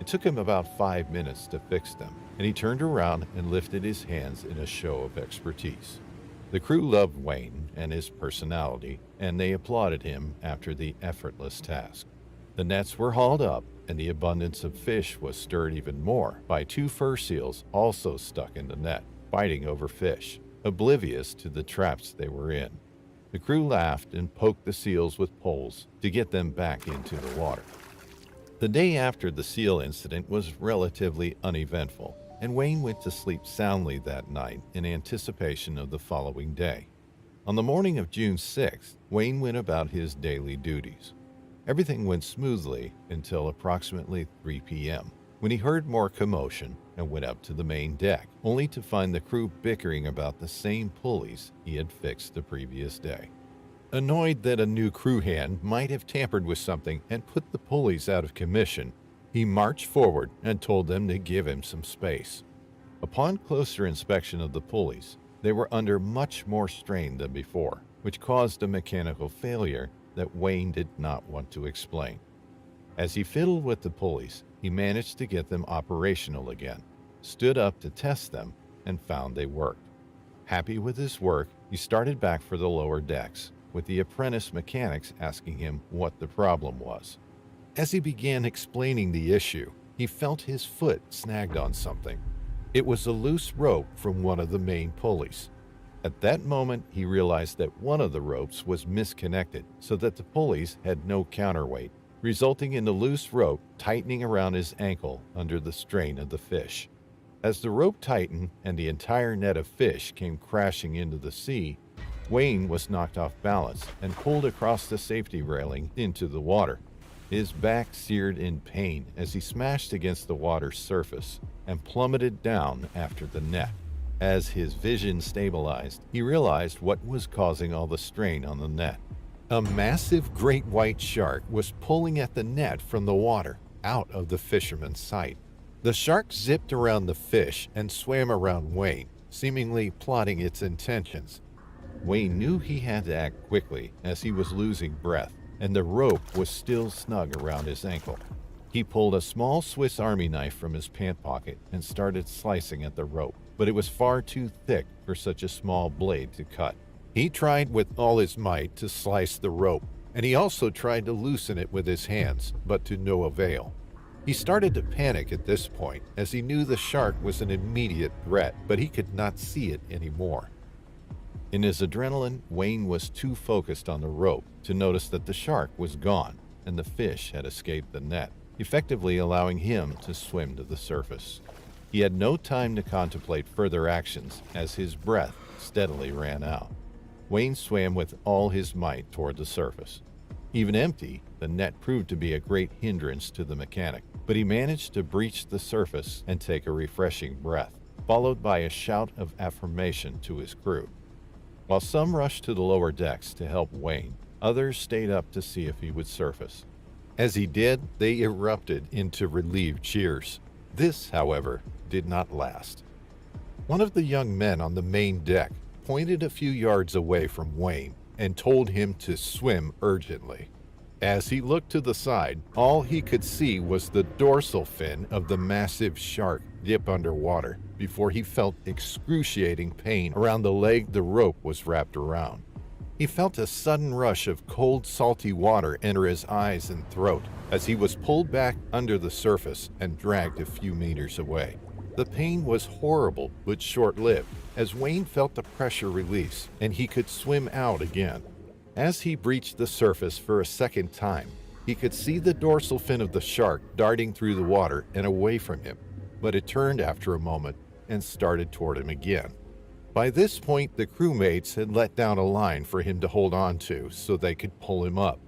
It took him about 5 minutes to fix them, and he turned around and lifted his hands in a show of expertise. The crew loved Wayne and his personality, and they applauded him after the effortless task. The nets were hauled up, and the abundance of fish was stirred even more by 2 fur seals also stuck in the net, fighting over fish, oblivious to the traps they were in. The crew laughed and poked the seals with poles to get them back into the water. The day after the seal incident was relatively uneventful, and Wayne went to sleep soundly that night in anticipation of the following day. On the morning of June 6th, Wayne went about his daily duties. Everything went smoothly until approximately 3 p.m., when he heard more commotion and went up to the main deck, only to find the crew bickering about the same pulleys he had fixed the previous day. Annoyed that a new crew hand might have tampered with something and put the pulleys out of commission, he marched forward and told them to give him some space. Upon closer inspection of the pulleys, they were under much more strain than before, which caused a mechanical failure that Wayne did not want to explain. As he fiddled with the pulleys, he managed to get them operational again, stood up to test them, and found they worked. Happy with his work, he started back for the lower decks, with the apprentice mechanics asking him what the problem was. As he began explaining the issue, he felt his foot snagged on something. It was a loose rope from one of the main pulleys. At that moment, he realized that one of the ropes was misconnected so that the pulleys had no counterweight, resulting in the loose rope tightening around his ankle under the strain of the fish. As the rope tightened and the entire net of fish came crashing into the sea, Wayne was knocked off balance and pulled across the safety railing into the water. His back seared in pain as he smashed against the water's surface and plummeted down after the net. As his vision stabilized, he realized what was causing all the strain on the net. A massive great white shark was pulling at the net from the water, out of the fisherman's sight. The shark zipped around the fish and swam around Wayne, seemingly plotting its intentions. Wayne knew he had to act quickly as he was losing breath, and the rope was still snug around his ankle. He pulled a small Swiss Army knife from his pant pocket and started slicing at the rope, but it was far too thick for such a small blade to cut. He tried with all his might to slice the rope, and he also tried to loosen it with his hands, but to no avail. He started to panic at this point, as he knew the shark was an immediate threat, but he could not see it anymore. In his adrenaline, Wayne was too focused on the rope to notice that the shark was gone and the fish had escaped the net, effectively allowing him to swim to the surface. He had no time to contemplate further actions as his breath steadily ran out. Wayne swam with all his might toward the surface. Even empty, the net proved to be a great hindrance to the mechanic, but he managed to breach the surface and take a refreshing breath, followed by a shout of affirmation to his crew. While some rushed to the lower decks to help Wayne, others stayed up to see if he would surface. As he did, they erupted into relieved cheers. This, however, did not last. One of the young men on the main deck pointed a few yards away from Wayne and told him to swim urgently. As he looked to the side, all he could see was the dorsal fin of the massive shark dip underwater before he felt excruciating pain around the leg the rope was wrapped around. He felt a sudden rush of cold, salty water enter his eyes and throat as he was pulled back under the surface and dragged a few meters away. The pain was horrible but short-lived, as Wayne felt the pressure release and he could swim out again. As he breached the surface for a second time, he could see the dorsal fin of the shark darting through the water and away from him, but it turned after a moment and started toward him again. By this point, the crewmates had let down a line for him to hold on to so they could pull him up.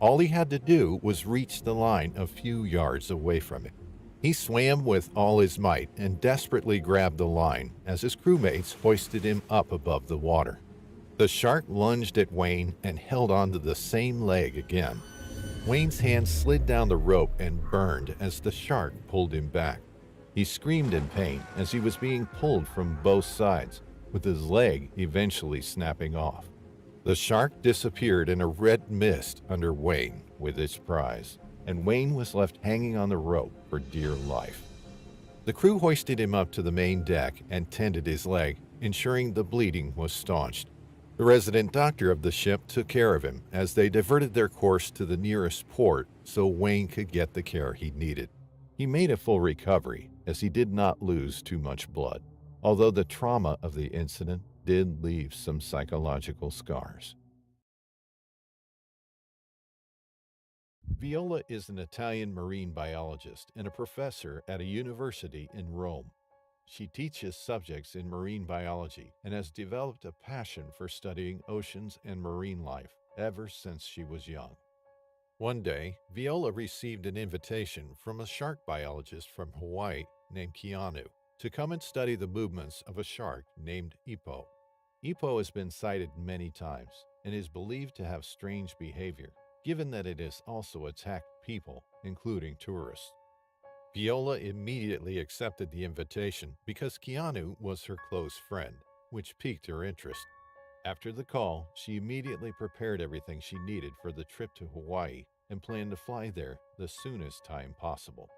All he had to do was reach the line a few yards away from him. He swam with all his might and desperately grabbed the line as his crewmates hoisted him up above the water. The shark lunged at Wayne and held onto the same leg again. Wayne's hand slid down the rope and burned as the shark pulled him back. He screamed in pain as he was being pulled from both sides, with his leg eventually snapping off. The shark disappeared in a red mist under Wayne with its prize, and Wayne was left hanging on the rope for dear life. The crew hoisted him up to the main deck and tended his leg, ensuring the bleeding was staunched. The resident doctor of the ship took care of him as they diverted their course to the nearest port so Wayne could get the care he needed. He made a full recovery as he did not lose too much blood, although the trauma of the incident did leave some psychological scars. Viola is an Italian marine biologist and a professor at a university in Rome. She teaches subjects in marine biology and has developed a passion for studying oceans and marine life ever since she was young. One day, Viola received an invitation from a shark biologist from Hawaii named Keanu to come and study the movements of a shark named Ipo. Ipo has been sighted many times and is believed to have strange behavior, given that it has also attacked people, including tourists. Viola immediately accepted the invitation because Keanu was her close friend, which piqued her interest. After the call, she immediately prepared everything she needed for the trip to Hawaii and planned to fly there the soonest time possible.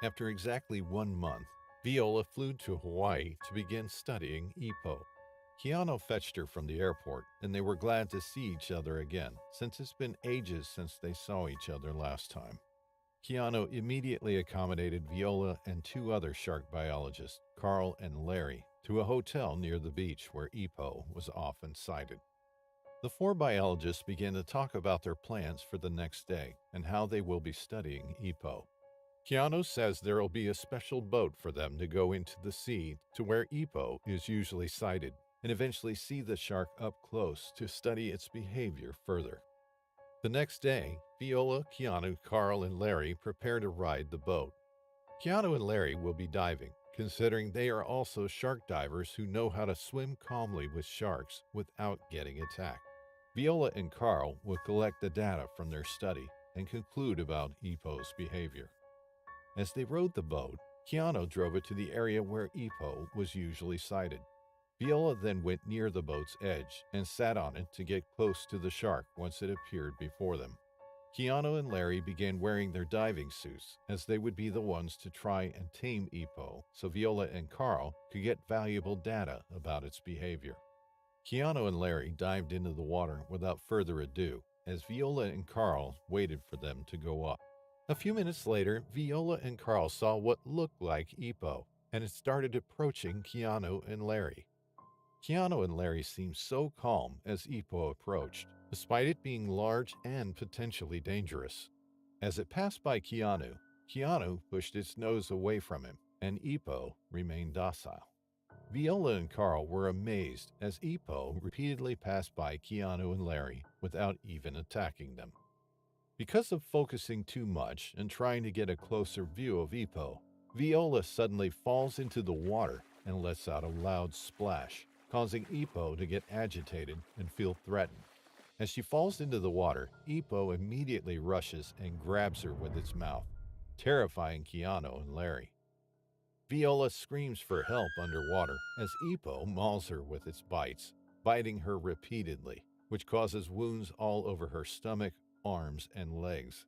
After exactly 1 month, Viola flew to Hawaii to begin studying Ipo. Keanu fetched her from the airport, and they were glad to see each other again, since it's been ages since they saw each other last time. Keanu immediately accommodated Viola and two other shark biologists, Carl and Larry, to a hotel near the beach where Ipo was often sighted. The four biologists began to talk about their plans for the next day and how they will be studying Ipo. Keanu says there will be a special boat for them to go into the sea to where Ipo is usually sighted and eventually see the shark up close to study its behavior further. The next day, Viola, Keanu, Carl, and Larry prepare to ride the boat. Keanu and Larry will be diving, considering they are also shark divers who know how to swim calmly with sharks without getting attacked. Viola and Carl will collect the data from their study and conclude about Ipo's behavior. As they rowed the boat, Keanu drove it to the area where Ipo was usually sighted. Viola then went near the boat's edge and sat on it to get close to the shark once it appeared before them. Keanu and Larry began wearing their diving suits as they would be the ones to try and tame Ipo so Viola and Carl could get valuable data about its behavior. Keanu and Larry dived into the water without further ado as Viola and Carl waited for them to go up. A few minutes later, Viola and Carl saw what looked like Ipo, and it started approaching Keanu and Larry. Keanu and Larry seemed so calm as Ipo approached, despite it being large and potentially dangerous. As it passed by Keanu, Keanu pushed its nose away from him, and Ipo remained docile. Viola and Carl were amazed as Ipo repeatedly passed by Keanu and Larry without even attacking them. Because of focusing too much and trying to get a closer view of Ipo, Viola suddenly falls into the water and lets out a loud splash, causing Ipo to get agitated and feel threatened. As she falls into the water, Ipo immediately rushes and grabs her with its mouth, terrifying Keanu and Larry. Viola screams for help underwater as Ipo mauls her with its bites, biting her repeatedly, which causes wounds all over her stomach, arms, and legs.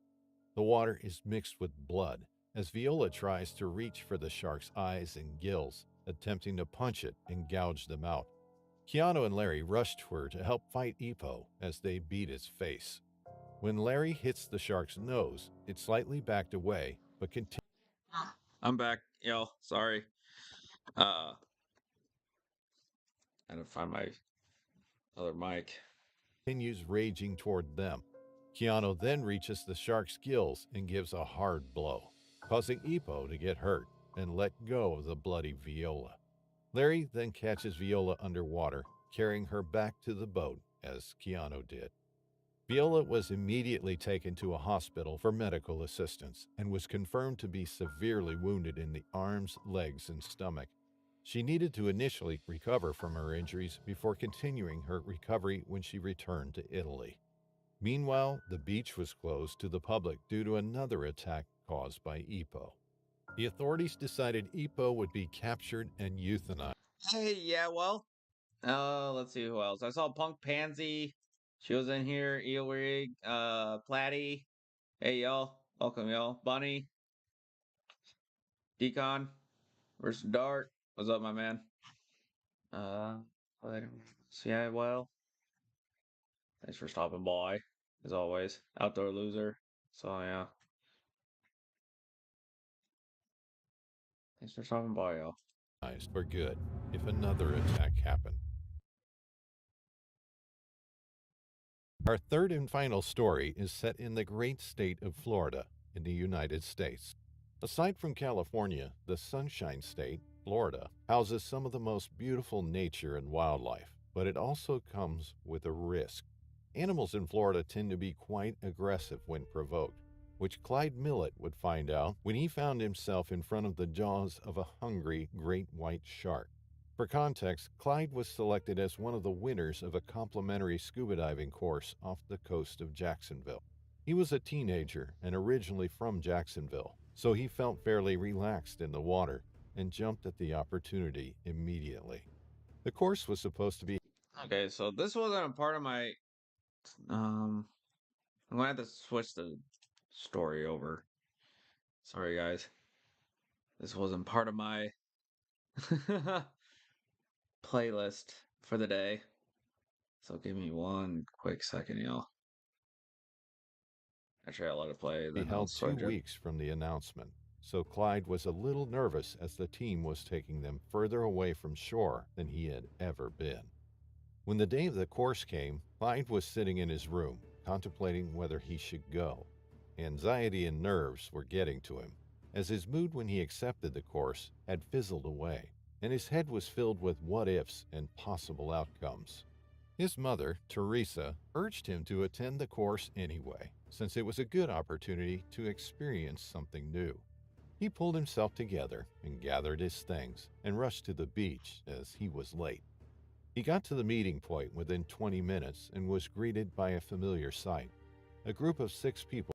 The water is mixed with blood as Viola tries to reach for the shark's eyes and gills, attempting to punch it and gouge them out. Keanu and Larry rush to her to help fight Ipo as they beat its face. When Larry hits the shark's nose, it slightly backed away, but I'm back, yo. Sorry. I had to find my other mic. continues raging toward them. Keanu then reaches the shark's gills and gives a hard blow, causing Ipo to get hurt and let go of the bloody Viola. Larry then catches Viola underwater, carrying her back to the boat as Keanu did. Viola was immediately taken to a hospital for medical assistance and was confirmed to be severely wounded in the arms, legs, and stomach. She needed to initially recover from her injuries before continuing her recovery when she returned to Italy. Meanwhile, the beach was closed to the public due to another attack caused by Ipo. The authorities decided Ipo would be captured and euthanized. Hey, yeah, well, let's see who else. I saw Punk Pansy. She was in here. Eelrig, Platty. Hey, y'all. Welcome, y'all. Bunny, Decon versus Dart. What's up, my man? Uh, yeah, well, thanks for stopping by, as always. Outdoor loser. So, yeah. Thanks for stopping by, y'all. For good if another attack happened. Our third and final story is set in the great state of Florida in the United States. Aside from California, the Sunshine State, Florida, houses some of the most beautiful nature and wildlife, but it also comes with a risk. Animals in Florida tend to be quite aggressive when provoked, which Clyde Millett would find out when he found himself in front of the jaws of a hungry great white shark. For context, Clyde was selected as one of the winners of a complimentary scuba diving course off the coast of Jacksonville. He was a teenager and originally from Jacksonville, so he felt fairly relaxed in the water and jumped at the opportunity immediately. The course was supposed to be Okay, so this wasn't a part of my. I'm gonna have to switch the story over. Sorry, guys. This wasn't part of my playlist for the day. So give me one quick second, y'all. Actually, I'll let it play, then I'll held 2 switch it. weeks from the announcement, so Clyde was a little nervous as the team was taking them further away from shore than he had ever been. When the day of the course came, Clyde was sitting in his room, contemplating whether he should go. Anxiety and nerves were getting to him, as his mood when he accepted the course had fizzled away, and his head was filled with what-ifs and possible outcomes. His mother, Teresa, urged him to attend the course anyway, since it was a good opportunity to experience something new. He pulled himself together and gathered his things and rushed to the beach as he was late. He got to the meeting point within 20 minutes and was greeted by a familiar sight. A group of 6 people.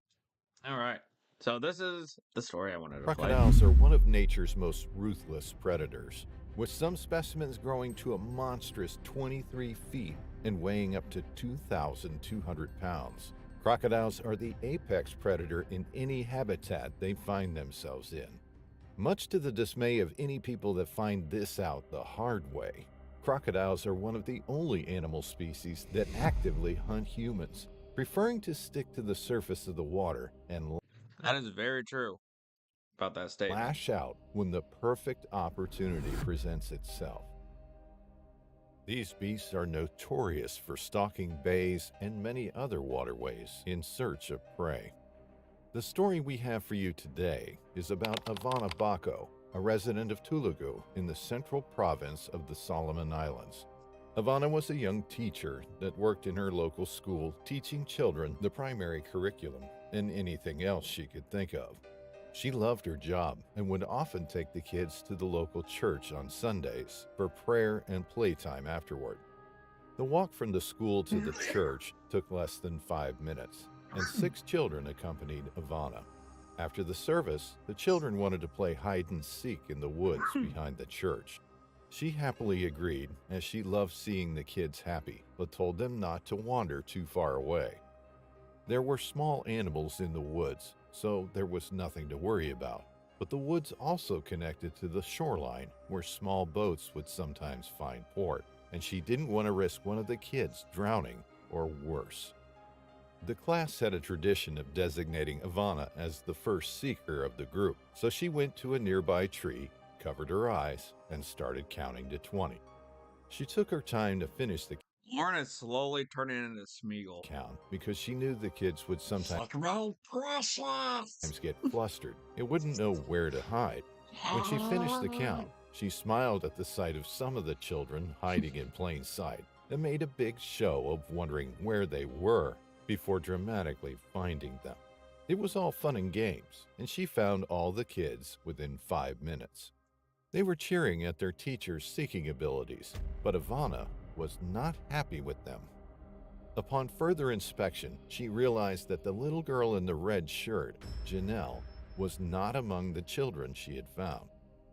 All right. So this is the story I wanted to play. Crocodiles are one of nature's most ruthless predators, with some specimens growing to a monstrous 23 feet and weighing up to 2,200 pounds. Crocodiles are the apex predator in any habitat they find themselves in. Much to the dismay of any people that find this out the hard way, crocodiles are one of the only animal species that actively hunt humans, preferring to stick to the surface of the water and That is very true about that statement. lash out when the perfect opportunity presents itself. These beasts are notorious for stalking bays and many other waterways in search of prey. The story we have for you today is about Ivana Bako, a resident of Telugu in the central province of the Solomon Islands. Ivana was a young teacher that worked in her local school teaching children the primary curriculum and anything else she could think of. She loved her job and would often take the kids to the local church on Sundays for prayer and playtime afterward. The walk from the school to the church took less than 5 minutes, and 6 children accompanied Ivana. After the service, the children wanted to play hide and seek in the woods behind the church. She happily agreed, as she loved seeing the kids happy, but told them not to wander too far away. There were small animals in the woods, so there was nothing to worry about, but the woods also connected to the shoreline where small boats would sometimes find port, and she didn't want to risk one of the kids drowning or worse. The class had a tradition of designating Ivana as the first seeker of the group, so she went to a nearby tree, covered her eyes, and started counting to 20. She took her time to finish the Lauren is slowly turning into Smeagol. count because she knew the kids would sometimes Real precious. get flustered and wouldn't know where to hide. When she finished the count, she smiled at the sight of some of the children hiding in plain sight and made a big show of wondering where they were before dramatically finding them. It was all fun and games, and she found all the kids within 5 minutes. They were cheering at their teacher's seeking abilities, but Ivana was not happy with them. Upon further inspection, she realized that the little girl in the red shirt, Janelle, was not among the children she had found.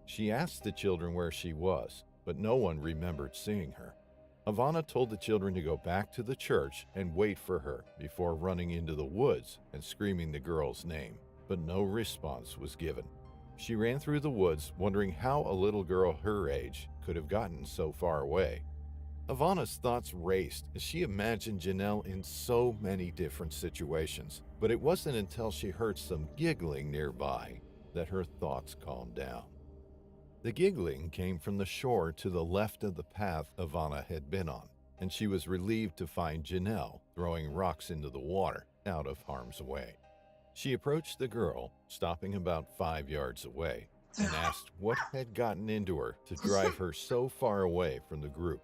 She asked the children where she was, but no one remembered seeing her. Ivana told the children to go back to the church and wait for her before running into the woods and screaming the girl's name, but no response was given. She ran through the woods, wondering how a little girl her age could have gotten so far away. Ivana's thoughts raced as she imagined Janelle in so many different situations, but it wasn't until she heard some giggling nearby that her thoughts calmed down. The giggling came from the shore to the left of the path Ivana had been on. and she was relieved to find Janelle throwing rocks into the water out of harm's way. She approached the girl, stopping about 5 yards away, and asked what had gotten into her to drive her so far away from the group.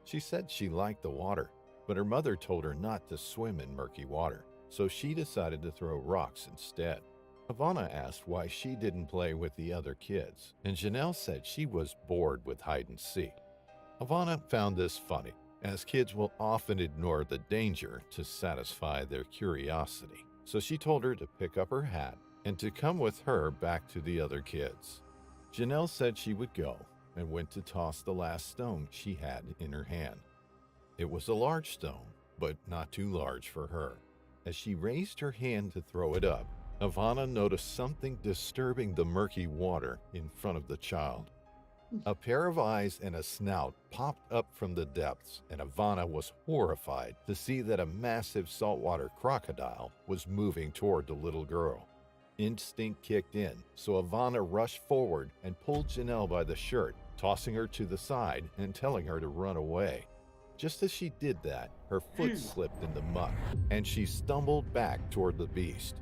She said she liked the water, but her mother told her not to swim in murky water, so she decided to throw rocks instead. Ivana asked why she didn't play with the other kids, and Janelle said she was bored with hide and seek. Ivana found this funny, as kids will often ignore the danger to satisfy their curiosity. So she told her to pick up her hat and to come with her back to the other kids. Janelle said she would go and went to toss the last stone she had in her hand. It was a large stone, but not too large for her. As she raised her hand to throw it up, Ivana noticed something disturbing the murky water in front of the child. A pair of eyes and a snout popped up from the depths, and Ivana was horrified to see that a massive saltwater crocodile was moving toward the little girl. Instinct kicked in, so Ivana rushed forward and pulled Janelle by the shirt, tossing her to the side and telling her to run away. Just as she did that, her foot slipped in the muck, and she stumbled back toward the beast.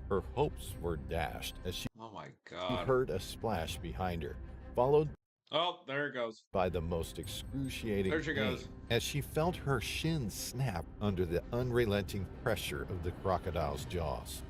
Her hopes were dashed as she Oh my God. heard a splash behind her, followed Oh, there it goes. by the most excruciating There she pain goes. as she felt her shins snap under the unrelenting pressure of the crocodile's jaws.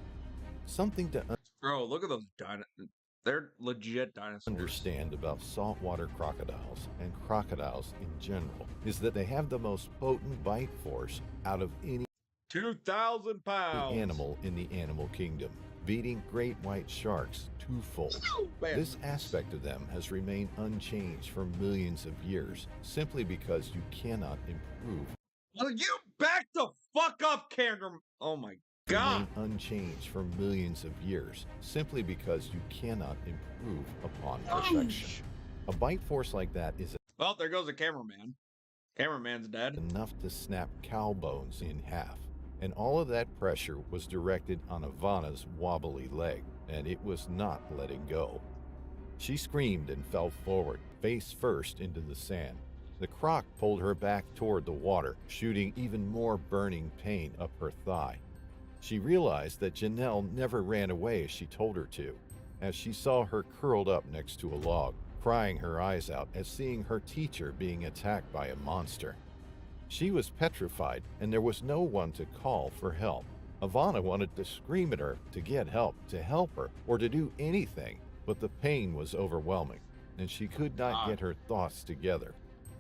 Something to Bro, look at those dinosaurs. They're legit dinosaurs. understand about saltwater crocodiles and crocodiles in general is that they have the most potent bite force out of any 2,000 pounds. animal in the animal kingdom, beating great white sharks twofold. Man. This aspect of them has remained unchanged for millions of years, simply because you cannot improve. Will you back the fuck up, Cameron? Oh my God. Remain unchanged for millions of years, simply because you cannot improve upon perfection. A bite force like that is Well, there goes the cameraman. Cameraman's dead. enough to snap cow bones in half, and all of that pressure was directed on Ivana's wobbly leg, and it was not letting go. She screamed and fell forward, face first into the sand. The croc pulled her back toward the water, shooting even more burning pain up her thigh. She realized that Janelle never ran away as she told her to, as she saw her curled up next to a log, crying her eyes out at seeing her teacher being attacked by a monster. She was petrified, and there was no one to call for help. Ivana wanted to scream at her to get help, to help her, or to do anything, but the pain was overwhelming, and she could not get her thoughts together.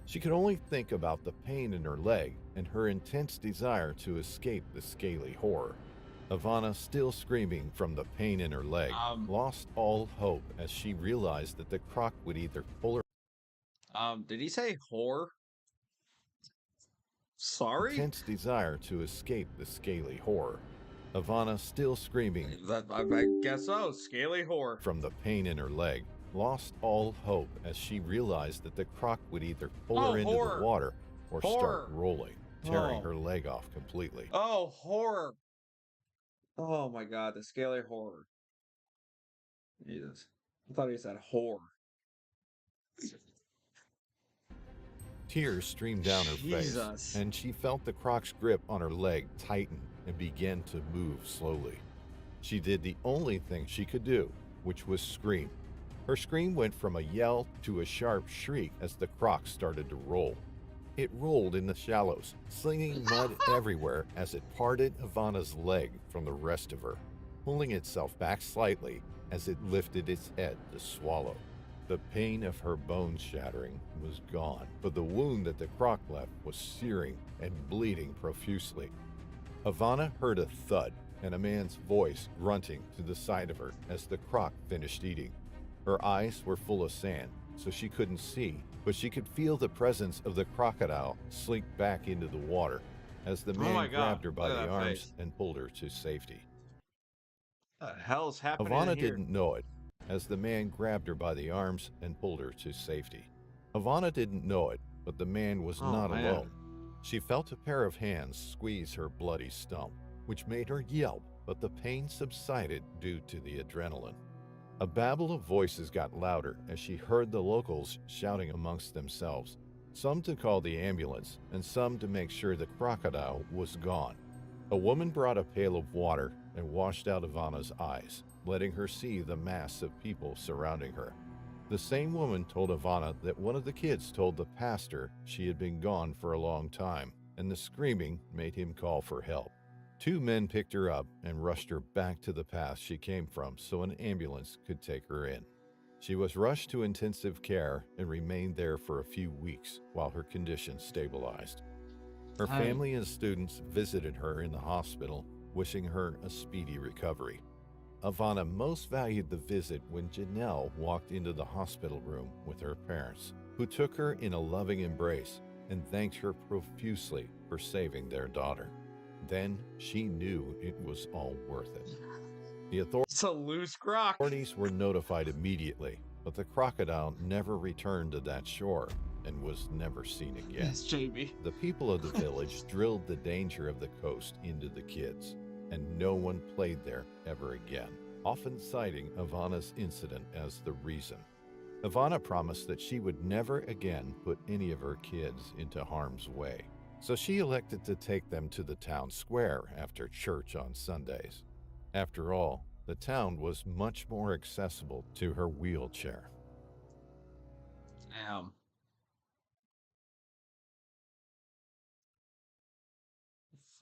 She could only think about the pain in her leg and her intense desire to escape the scaly horror. Ivana, still screaming from the pain in her leg, lost all hope as she realized that the croc would either pull her Did he say whore? Sorry? intense desire to escape the scaly horror. Ivana, still screaming I guess so. Scaly whore. from the pain in her leg, lost all hope as she realized that the croc would either pull her into horror. the water or start Horror. rolling, tearing Oh. her leg off completely. Oh, horror. Oh my God, the scaly horror. Jesus. I thought he said whore. Tears streamed down her Jesus. face, and she felt the croc's grip on her leg tighten and began to move slowly. She did the only thing she could do, which was scream. Her scream went from a yell to a sharp shriek as the croc started to roll. It rolled in the shallows, slinging mud everywhere as it parted Ivana's leg from the rest of her, pulling itself back slightly as it lifted its head to swallow. The pain of her bones shattering was gone, but the wound that the croc left was searing and bleeding profusely. Ivana heard a thud and a man's voice grunting to the side of her as the croc finished eating. Her eyes were full of sand, so she couldn't see, but she could feel the presence of the crocodile slink back into the water as the man my God, grabbed her by look at the that arms face. and pulled her to safety. What the hell's happening Ivana here? didn't know it as the man grabbed her by the arms and pulled her to safety. Ivana didn't know it, but the man was Oh, not man. alone. She felt a pair of hands squeeze her bloody stump, which made her yelp, but the pain subsided due to the adrenaline. A babble of voices got louder as she heard the locals shouting amongst themselves. some to call the ambulance, and some to make sure the crocodile was gone. A woman brought a pail of water and washed out Ivana's eyes, letting her see the mass of people surrounding her. The same woman told Ivana that one of the kids told the pastor she had been gone for a long time, and the screaming made him call for help. 2 men picked her up and rushed her back to the path she came from so an ambulance could take her in. She was rushed to intensive care and remained there for a few weeks while her condition stabilized. Her family and students visited her in the hospital, wishing her a speedy recovery. Ivana most valued the visit when Janelle walked into the hospital room with her parents, who took her in a loving embrace and thanked her profusely for saving their daughter. Then she knew it was all worth it. The It's a loose croc. authorities were notified immediately, but the crocodile never returned to that shore and was never seen again. Yes, Jamie. The people of the village drilled the danger of the coast into the kids, and no one played there ever again, often citing Ivana's incident as the reason. Ivana promised that she would never again put any of her kids into harm's way, so she elected to take them to the town square after church on Sundays. After all, the town was much more accessible to her wheelchair. Damn.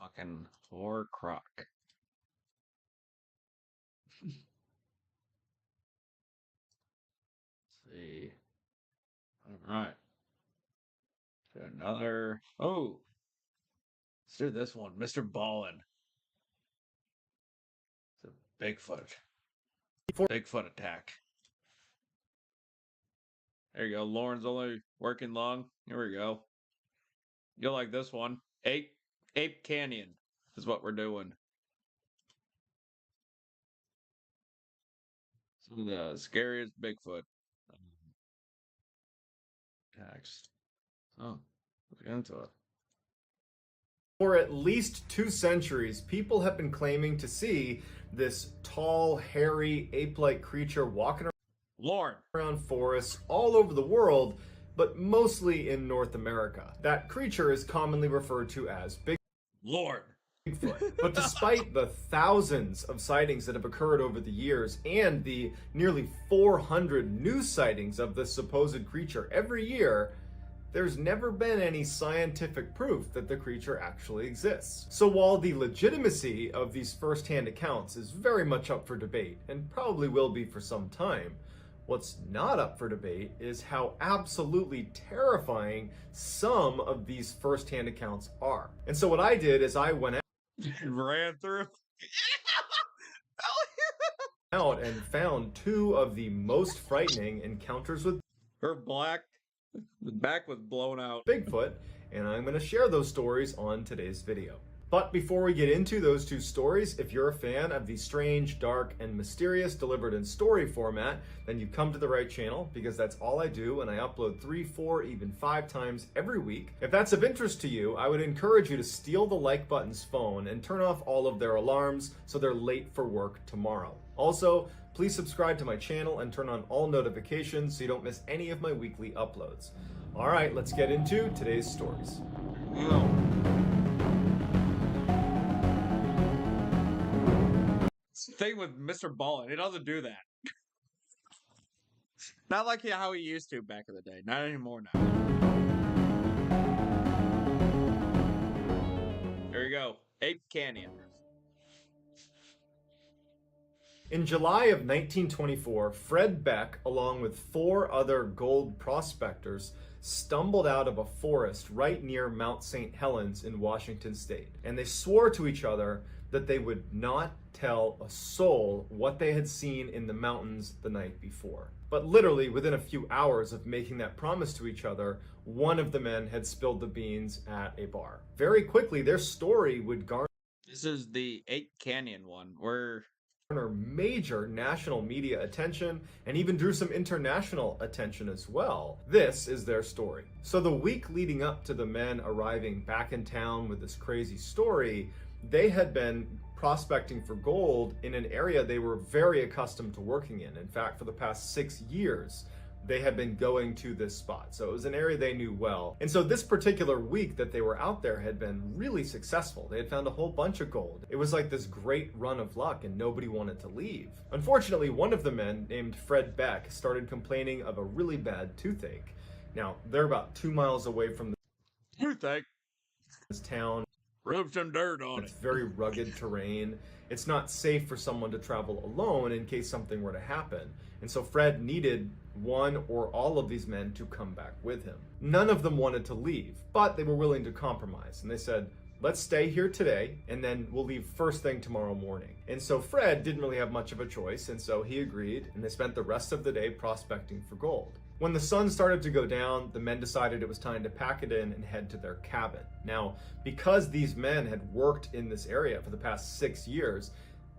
Fucking poor croc. See. All right. Another. Oh. Let's do this one. Mr. Ballin. It's a Bigfoot. Bigfoot attack. There you go. Lauren's only working long. Here we go. You'll like this one. Ape Canyon is what we're doing. So the scariest Bigfoot attacks. Oh, let's get into it. For at least 2 centuries, people have been claiming to see this tall, hairy, ape-like creature walking Lauren. around forests all over the world, but mostly in North America. That creature is commonly referred to as Lord. Bigfoot. But despite the thousands of sightings that have occurred over the years and the nearly 400 new sightings of this supposed creature every year, there's never been any scientific proof that the creature actually exists. So while the legitimacy of these first-hand accounts is very much up for debate, and probably will be for some time, what's not up for debate is how absolutely terrifying some of these first-hand accounts are. And so what I did is I went Ran through. out and found 2 of the most frightening encounters with Her the back was blown out. Bigfoot, and I'm going to share those stories on today's video. But before we get into those 2 stories, if you're a fan of the strange, dark, and mysterious delivered in story format, then you've come to the right channel, because that's all I do, and I upload 3, 4, even 5 times every week. If that's of interest to you, I would encourage you to steal the like button's phone and turn off all of their alarms so they're late for work tomorrow. Also, please subscribe to my channel and turn on all notifications so you don't miss any of my weekly uploads. All right, let's get into today's stories. Thing with Mr. Ballin, he doesn't do that. Not like how he used to back in the day. Not anymore now. There you go. Ape Canyon. In July of 1924, Fred Beck, along with 4 other gold prospectors, stumbled out of a forest right near Mount St. Helens in Washington state. And they swore to each other that they would not tell a soul what they had seen in the mountains the night before. But literally within a few hours of making that promise to each other, one of the men had spilled the beans at a bar. Very quickly, their story would garner This is the Ape Canyon one, where major national media attention and even drew some international attention as well. This is their story. So the week leading up to the men arriving back in town with this crazy story, they had been prospecting for gold in an area they were very accustomed to working in. In fact, for the past 6 years, they had been going to this spot. So it was an area they knew well. And so this particular week that they were out there had been really successful. They had found a whole bunch of gold. It was like this great run of luck and nobody wanted to leave. Unfortunately, one of the men named Fred Beck started complaining of a really bad toothache. Now, they're about 2 miles away from this town. Rub some dirt on It's very rugged terrain. It's not safe for someone to travel alone in case something were to happen. And so Fred needed one or all of these men to come back with him. None of them wanted to leave, but they were willing to compromise. And they said, let's stay here today, and then we'll leave first thing tomorrow morning. And so Fred didn't really have much of a choice, and so he agreed, and they spent the rest of the day prospecting for gold. When the sun started to go down, the men decided it was time to pack it in and head to their cabin. Now, because these men had worked in this area for the past 6 years,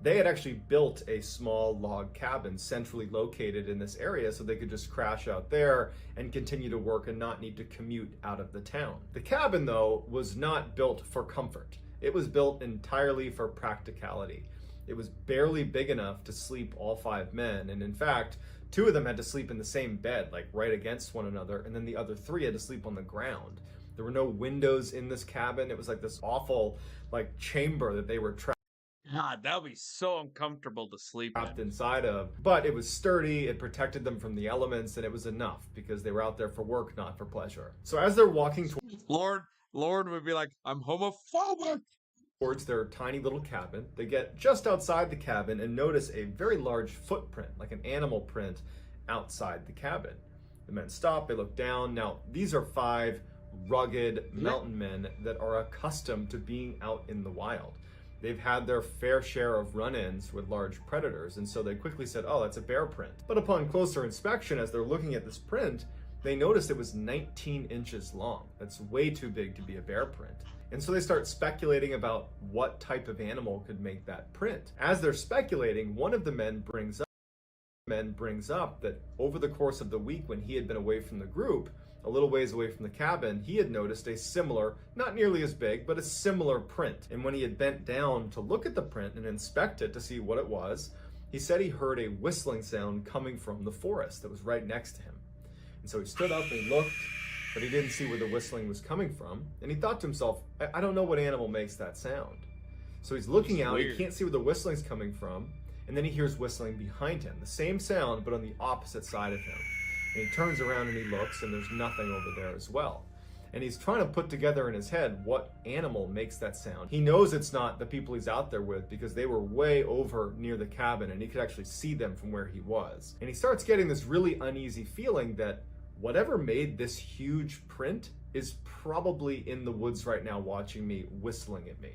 they had actually built a small log cabin centrally located in this area so they could just crash out there and continue to work and not need to commute out of the town. The cabin, though, was not built for comfort. It was built entirely for practicality. It was barely big enough to sleep all 5 men, and in fact, 2 of them had to sleep in the same bed, like right against one another, and then the other 3 had to sleep on the ground. There were no windows in this cabin. It was like this awful, like, chamber that they were trapped. God, that would be so uncomfortable to sleep in. Inside of, but it was sturdy, it protected them from the elements, and it was enough because they were out there for work, not for pleasure. So as they're walking Lord would be like, I'm homophobic. towards their tiny little cabin, they get just outside the cabin and notice a very large footprint, like an animal print, outside the cabin. The men stop, they look down. Now, these are 5 rugged mountain men that are accustomed to being out in the wild. They've had their fair share of run-ins with large predators, and so they quickly said, oh, that's a bear print. But upon closer inspection, as they're looking at this print, they noticed it was 19 inches long. That's way too big to be a bear print. And so they start speculating about what type of animal could make that print. As they're speculating, one of the men brings up that over the course of the week when he had been away from the group, a little ways away from the cabin, he had noticed a similar, not nearly as big, but a similar print. And when he had bent down to look at the print and inspect it to see what it was, he said he heard a whistling sound coming from the forest that was right next to him. And so he stood up and he looked, but he didn't see where the whistling was coming from. And he thought to himself, I don't know what animal makes that sound. So he's looking out, he can't see where the whistling's coming from, and then he hears whistling behind him. The same sound, but on the opposite side of him. And he turns around and he looks, and there's nothing over there as well. And he's trying to put together in his head what animal makes that sound. He knows it's not the people he's out there with because they were way over near the cabin and he could actually see them from where he was. And he starts getting this really uneasy feeling that whatever made this huge print is probably in the woods right now watching me, whistling at me.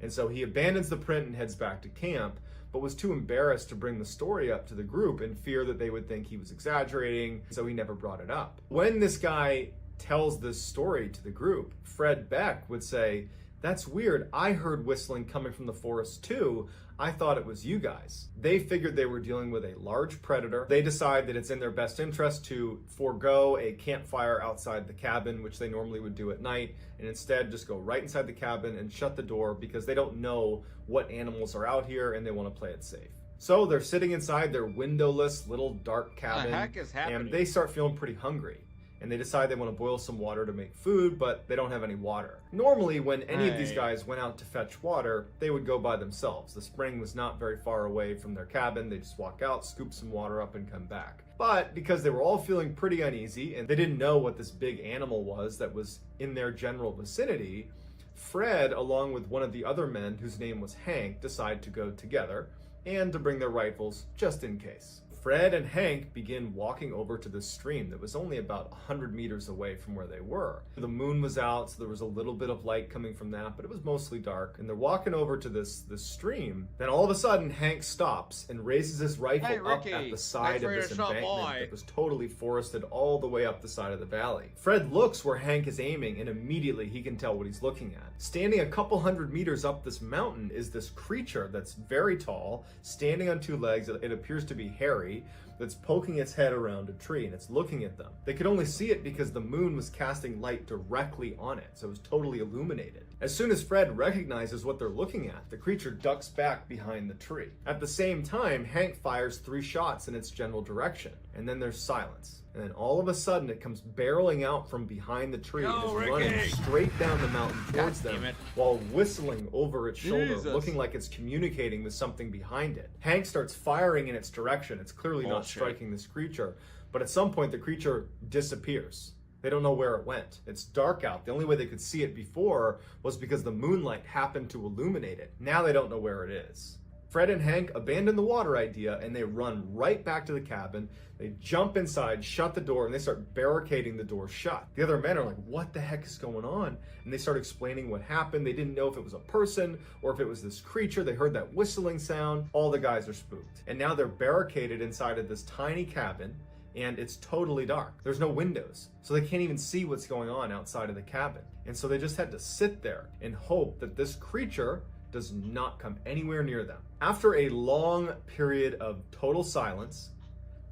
And so he abandons the print and heads back to camp, but was too embarrassed to bring the story up to the group in fear that they would think he was exaggerating, so he never brought it up. When this guy tells this story to the group, Fred Beck would say, that's weird, I heard whistling coming from the forest too. I thought it was you guys. They figured they were dealing with a large predator. They decide that it's in their best interest to forego a campfire outside the cabin, which they normally would do at night, and instead just go right inside the cabin and shut the door because they don't know what animals are out here and they want to play it safe. So they're sitting inside their windowless little dark cabin, What the heck is happening? and they start feeling pretty hungry. And they decide they want to boil some water to make food, but they don't have any water. Normally, when any of these guys went out to fetch water, they would go by themselves. The spring was not very far away from their cabin. They just walk out, scoop some water up, and come back. But because they were all feeling pretty uneasy, and they didn't know what this big animal was that was in their general vicinity, Fred, along with one of the other men, whose name was Hank, decide to go together, and to bring their rifles just in case. Fred and Hank begin walking over to this stream that was only about 100 meters away from where they were. The moon was out, so there was a little bit of light coming from that, but it was mostly dark. And they're walking over to this stream. Then all of a sudden, Hank stops and raises his rifle up at the side of this embankment that was totally forested all the way up the side of the valley. Fred looks where Hank is aiming, and immediately he can tell what he's looking at. Standing a couple hundred meters up this mountain is this creature that's very tall, standing on 2 legs. It appears to be hairy. that's poking its head around a tree, and it's looking at them. They could only see it because the moon was casting light directly on it, so it was totally illuminated. As soon as Fred recognizes what they're looking at, the creature ducks back behind the tree. At the same time, Hank fires 3 shots in its general direction, and then there's silence. And then all of a sudden, it comes barreling out from behind the tree and is running straight down the mountain towards them while whistling over its shoulder, looking like it's communicating with something behind it. Hank starts firing in its direction. It's clearly not striking this creature, but at some point, the creature disappears. They don't know where it went. It's dark out. The only way they could see it before was because the moonlight happened to illuminate it. Now they don't know where it is. Fred and Hank abandon the water idea and they run right back to the cabin. They jump inside, shut the door, and they start barricading the door shut. The other men are like, what the heck is going on? And they start explaining what happened. They didn't know if it was a person or if it was this creature. They heard that whistling sound. All the guys are spooked. And now they're barricaded inside of this tiny cabin, and it's totally dark. There's no windows, so they can't even see what's going on outside of the cabin. And so they just had to sit there and hope that this creature does not come anywhere near them. After a long period of total silence,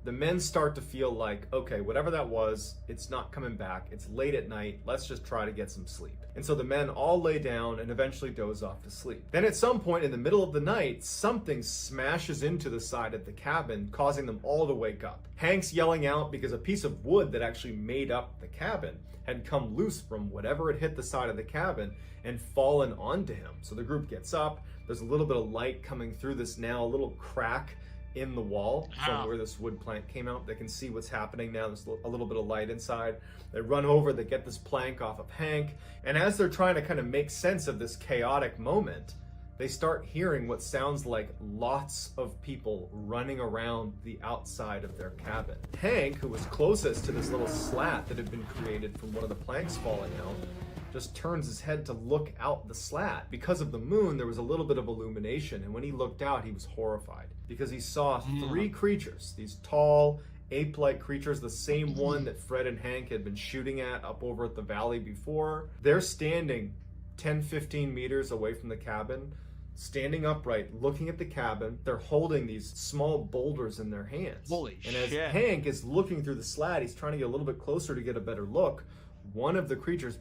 the men start to feel like, okay, whatever that was, it's not coming back. It's late at night. Let's just try to get some sleep. And so the men all lay down and eventually doze off to sleep. Then at some point in the middle of the night, something smashes into the side of the cabin, causing them all to wake up. Hank's yelling out because a piece of wood that actually made up the cabin had come loose from whatever had hit the side of the cabin and fallen onto him. So the group gets up. There's a little bit of light coming through this now, a little crack in the wall from where this wood plank came out. They can see what's happening now. There's a little bit of light inside. They run over, they get this plank off of Hank, and as they're trying to kind of make sense of this chaotic moment, they start hearing what sounds like lots of people running around the outside of their cabin. Hank, who was closest to this little slat that had been created from one of the planks falling out, just turns his head to look out the slat. Because of the moon, there was a little bit of illumination, and when he looked out, he was horrified because he saw 3 creatures, these tall, ape-like creatures, the same one that Fred and Hank had been shooting at up over at the valley before. They're standing 10-15 meters away from the cabin, standing upright, looking at the cabin. They're holding these small boulders in their hands. Holy shit. shit. As Hank is looking through the slat, he's trying to get a little bit closer to get a better look. One of the creatures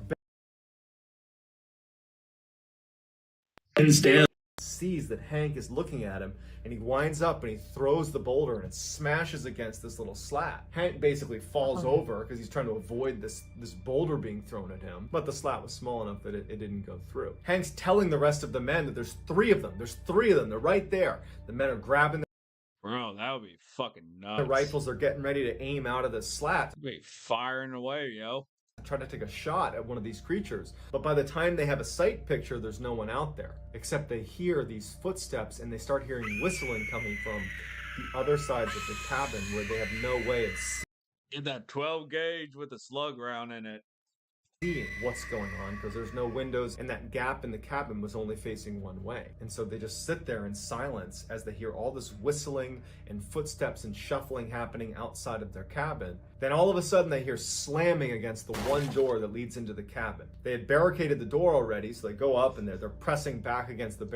bends down, sees that Hank is looking at him, and he winds up and he throws the boulder and it smashes against this little slat. Hank basically falls over because he's trying to avoid this boulder being thrown at him, but the slat was small enough that it didn't go through. Hank's telling the rest of the men that there's 3 of them. There's 3 of them. They're right there. The men are grabbing Bro, that would be fucking nuts. their rifles. They're getting ready to aim out of the slat. That'd be firing away, yo. Try to take a shot at one of these creatures, but by the time they have a sight picture, there's no one out there, except they hear these footsteps and they start hearing whistling coming from the other sides of the cabin where they have no way of Get that 12 gauge with a slug round in it. seeing what's going on because there's no windows and that gap in the cabin was only facing one way. And so they just sit there in silence as they hear all this whistling and footsteps and shuffling happening outside of their cabin. Then all of a sudden they hear slamming against the one door that leads into the cabin. They had barricaded the door already, so they go up and they're pressing back against the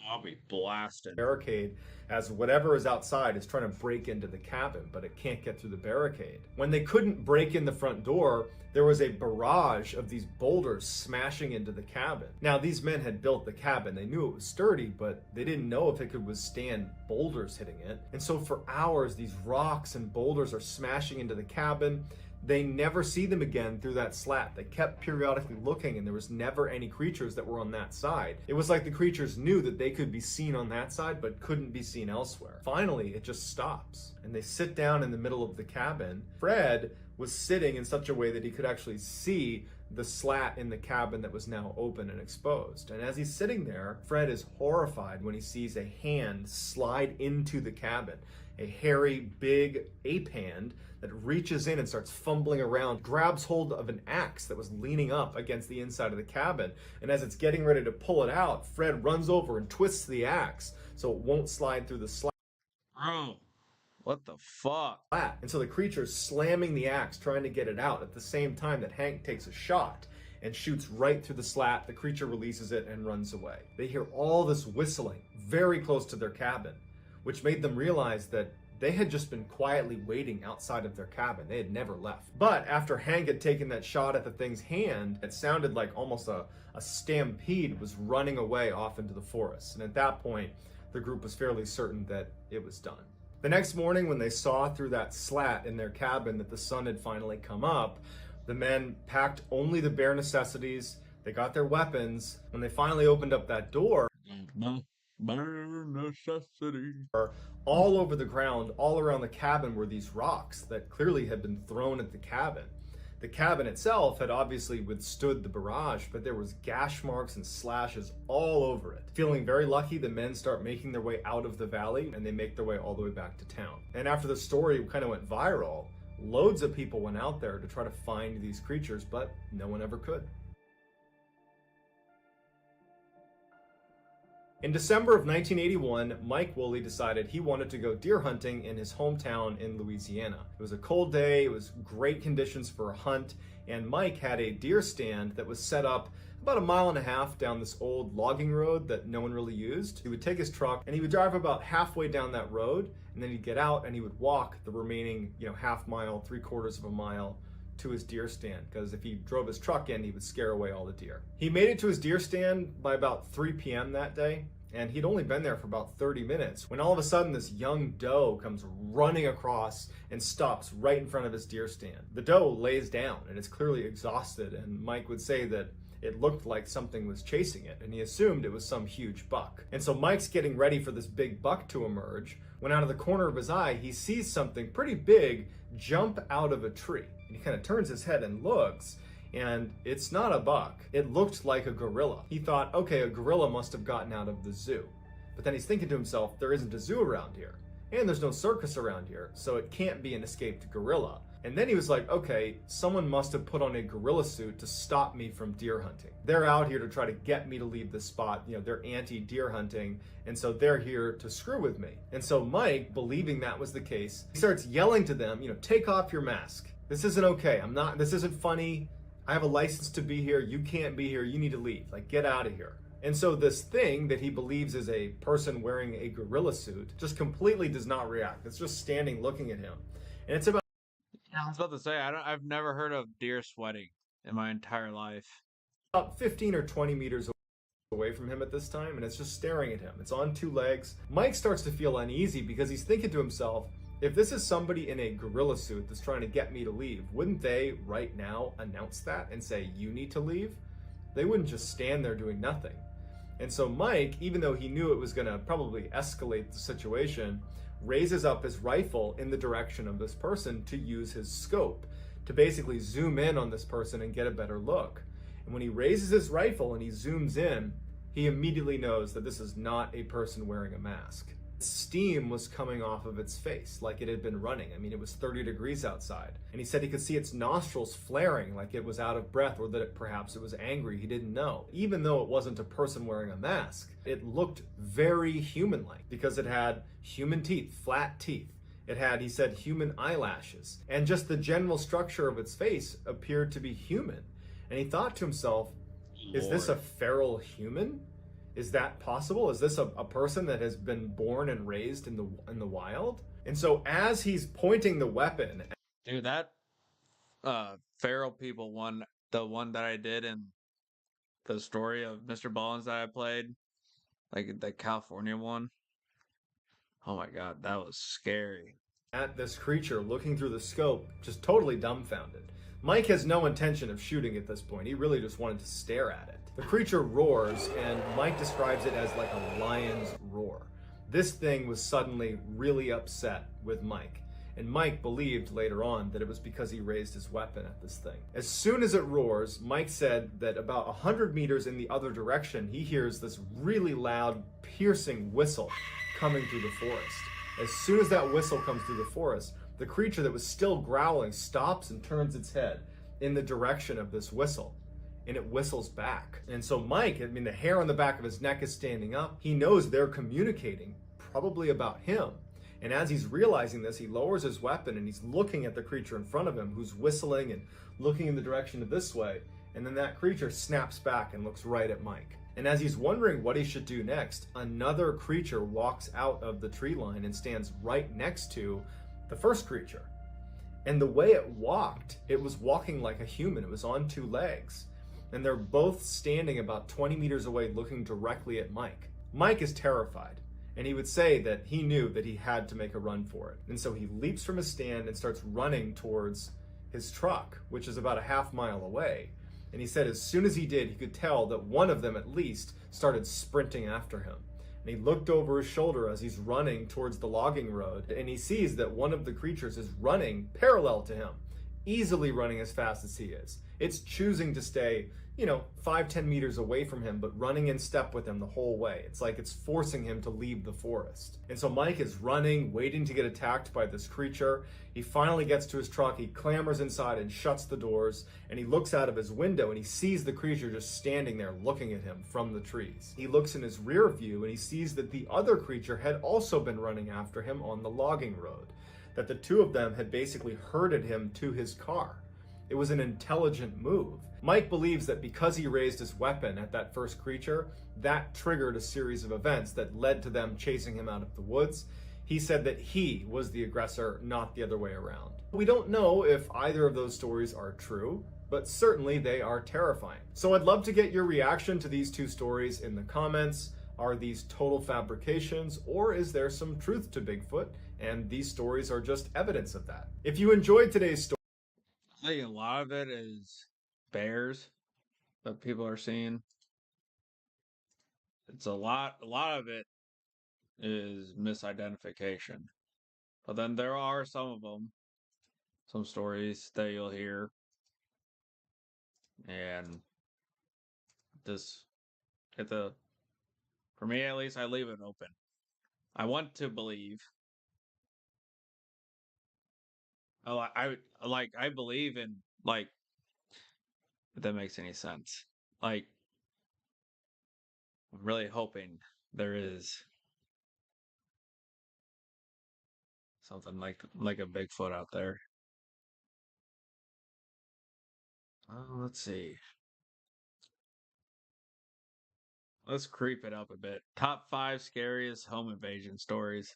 I'll be blasted. barricade as whatever is outside is trying to break into the cabin, but it can't get through the barricade. When they couldn't break in the front door, there was a barrage of these boulders smashing into the cabin. Now, these men had built the cabin. They knew it was sturdy, but they didn't know if it could withstand boulders hitting it. And so for hours, these rocks and boulders are smashing into the cabin. They never see them again through that slat. They kept periodically looking and there was never any creatures that were on that side. It was like the creatures knew that they could be seen on that side but couldn't be seen elsewhere. Finally, it just stops and they sit down in the middle of the cabin. Fred was sitting in such a way that he could actually see the slat in the cabin that was now open and exposed. And as he's sitting there, Fred is horrified when he sees a hand slide into the cabin. A hairy, big ape hand that reaches in and starts fumbling around, grabs hold of an axe that was leaning up against the inside of the cabin. And as it's getting ready to pull it out, Fred runs over and twists the axe so it won't slide through the slat. Bro, what the fuck? And so the creature's slamming the axe, trying to get it out at the same time that Hank takes a shot and shoots right through the slat. The creature releases it and runs away. They hear all this whistling very close to their cabin, which made them realize that they had just been quietly waiting outside of their cabin. They had never left. But after Hank had taken that shot at the thing's hand, it sounded like almost a stampede was running away off into the forest. And at that point, the group was fairly certain that it was done. The next morning, when they saw through that slat in their cabin that the sun had finally come up, the men packed only the bare necessities. They got their weapons. When they finally opened up that door, bare necessity. all over the ground, all around the cabin, were these rocks that clearly had been thrown at the cabin. The cabin itself had obviously withstood the barrage, but there was gash marks and slashes all over it. Feeling very lucky, the men start making their way out of the valley, and they make their way all the way back to town. And after the story kind of went viral, loads of people went out there to try to find these creatures, but no one ever could. In December of 1981, Mike Woolley decided he wanted to go deer hunting in his hometown in Louisiana. It was a cold day, it was great conditions for a hunt, and Mike had a deer stand that was set up about 1.5 miles down this old logging road that no one really used. He would take his truck and he would drive about halfway down that road, and then he'd get out and he would walk the remaining, half mile, 3/4 of a mile to his deer stand, because if he drove his truck in, he would scare away all the deer. He made it to his deer stand by about 3 p.m. that day, and he'd only been there for about 30 minutes when all of a sudden this young doe comes running across and stops right in front of his deer stand. The doe lays down and is clearly exhausted, and Mike would say that it looked like something was chasing it, and he assumed it was some huge buck. And so Mike's getting ready for this big buck to emerge when out of the corner of his eye, he sees something pretty big jump out of a tree. And he kind of turns his head and looks, and it's not a buck. It looked like a gorilla. He thought, okay, a gorilla must have gotten out of the zoo. But then he's thinking to himself, there isn't a zoo around here, and there's no circus around here, so it can't be an escaped gorilla. And then he was like, okay, someone must have put on a gorilla suit to stop me from deer hunting. They're out here to try to get me to leave this spot. They're anti-deer hunting, and so they're here to screw with me. And so Mike, believing that was the case, he starts yelling to them, take off your mask. This isn't okay. This isn't funny. I have a license to be here. You can't be here. You need to leave. Get out of here. And so this thing that he believes is a person wearing a gorilla suit just completely does not react. It's just standing looking at him. And it's about I was about to say, I've never heard of deer sweating in my entire life. 15 or 20 meters away from him at this time, and it's just staring at him. It's on 2 legs. Mike starts to feel uneasy because he's thinking to himself, if this is somebody in a gorilla suit that's trying to get me to leave, wouldn't they right now announce that and say, you need to leave? They wouldn't just stand there doing nothing. And so Mike, even though he knew it was going to probably escalate the situation, raises up his rifle in the direction of this person to use his scope to basically zoom in on this person and get a better look. And when he raises his rifle and he zooms in, he immediately knows that this is not a person wearing a mask. Steam was coming off of its face like it had been running. It was 30 degrees outside. And he said he could see its nostrils flaring like it was out of breath, or that perhaps it was angry. He didn't know. Even though it wasn't a person wearing a mask, it looked very human-like because it had human teeth, flat teeth. It had, he said, human eyelashes. And just the general structure of its face appeared to be human. And he thought to himself, is this a feral human? Is that possible? Is this a person that has been born and raised in the wild? And so as he's pointing the weapon... Dude, that feral people one, the one that I did in the story of Mr. Ballins that I played, the California one. Oh my God, that was scary. At this creature looking through the scope, just totally dumbfounded. Mike has no intention of shooting at this point. He really just wanted to stare at it. The creature roars, and Mike describes it as like a lion's roar. This thing was suddenly really upset with Mike, and Mike believed later on that it was because he raised his weapon at this thing. As soon as it roars, Mike said that about 100 meters in the other direction, he hears this really loud, piercing whistle coming through the forest. As soon as that whistle comes through the forest, the creature that was still growling stops and turns its head in the direction of this whistle. And it whistles back. And so Mike, the hair on the back of his neck is standing up. He knows they're communicating, probably about him. And as he's realizing this, he lowers his weapon and he's looking at the creature in front of him who's whistling and looking in the direction of this way. and then that creature snaps back and looks right at Mike. And as he's wondering what he should do next, another creature walks out of the tree line and stands right next to the first creature. And the way it walked, it was walking like a human. It was on two legs. And they're both standing about 20 meters away looking directly at Mike. Mike is terrified, and he would say that he knew that he had to make a run for it. And so he leaps from his stand and starts running towards his truck, which is about a half mile away. And he said as soon as he did, he could tell that one of them at least started sprinting after him. And he looked over his shoulder as he's running towards the logging road, and he sees that one of the creatures is running parallel to him, easily running as fast as he is. It's choosing to stay, 5-10 meters away from him, but running in step with him the whole way. It's like it's forcing him to leave the forest. And so Mike is running, waiting to get attacked by this creature. He finally gets to his truck, he clambers inside and shuts the doors, and he looks out of his window and he sees the creature just standing there looking at him from the trees. He looks in his rear view and he sees that the other creature had also been running after him on the logging road, that the two of them had basically herded him to his car. It was an intelligent move. Mike believes that because he raised his weapon at that first creature, that triggered a series of events that led to them chasing him out of the woods. He said that he was the aggressor, not the other way around. We don't know if either of those stories are true, but certainly they are terrifying. So I'd love to get your reaction to these two stories in the comments. Are these total fabrications, or is there some truth to Bigfoot? And these stories are just evidence of that. If you enjoyed today's story, I think a lot of it is bears that people are seeing. It's a lot of it is misidentification. But then there are some of them, some stories that you'll hear. And for me at least, I leave it open. I want to believe. I believe in, if that makes any sense. I'm really hoping there is something like a Bigfoot out there. Let's see. Let's creep it up a bit. Top 5 scariest home invasion stories.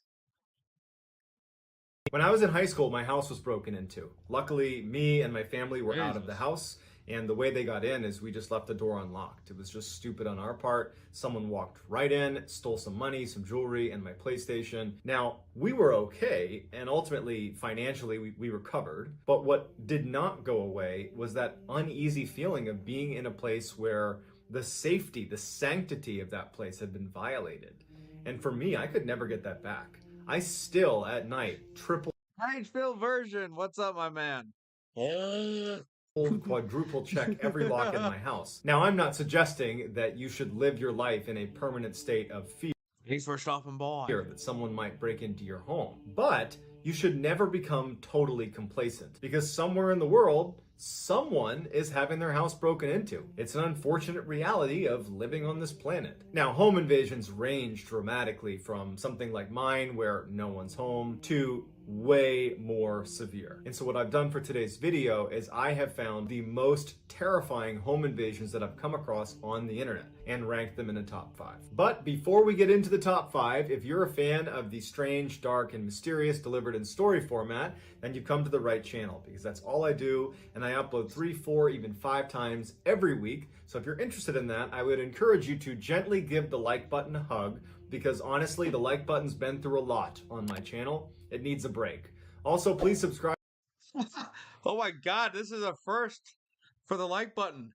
when I was in high school, my house was broken into. Luckily, me and my family were out of the house, and the way they got in is we just left the door unlocked. It was just stupid on our part. Someone walked right in, stole some money, some jewelry, and my PlayStation. Now, we were okay, and ultimately, financially, we recovered. But what did not go away was that uneasy feeling of being in a place where the safety, the sanctity of that place had been violated. And for me, I could never get that back. I still, at night, Nightfield version. What's up, my man? quadruple check every lock in my house. Now, I'm not suggesting that you should live your life in a permanent state of fear. Thanks for stopping by. That someone might break into your home. But you should never become totally complacent, because somewhere in the world, someone is having their house broken into. It's an unfortunate reality of living on this planet. Now, home invasions range dramatically from something like mine, where no one's home, to way more severe. And so what I've done for today's video is I have found the most terrifying home invasions that I've come across on the internet and ranked them in the top 5. But before we get into the top 5, if you're a fan of the strange, dark, and mysterious delivered in story format, then you've come to the right channel, because that's all I do, and I upload 3, 4, even 5 times every week. So if you're interested in that, I would encourage you to gently give the like button a hug, because honestly, the like button's been through a lot on my channel. It needs a break. Also, please subscribe. Oh my God, this is a first for the like button.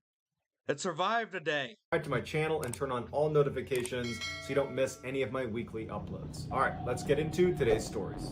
It survived a day. To my channel and turn on all notifications so you don't miss any of my weekly uploads. All right, let's get into today's stories.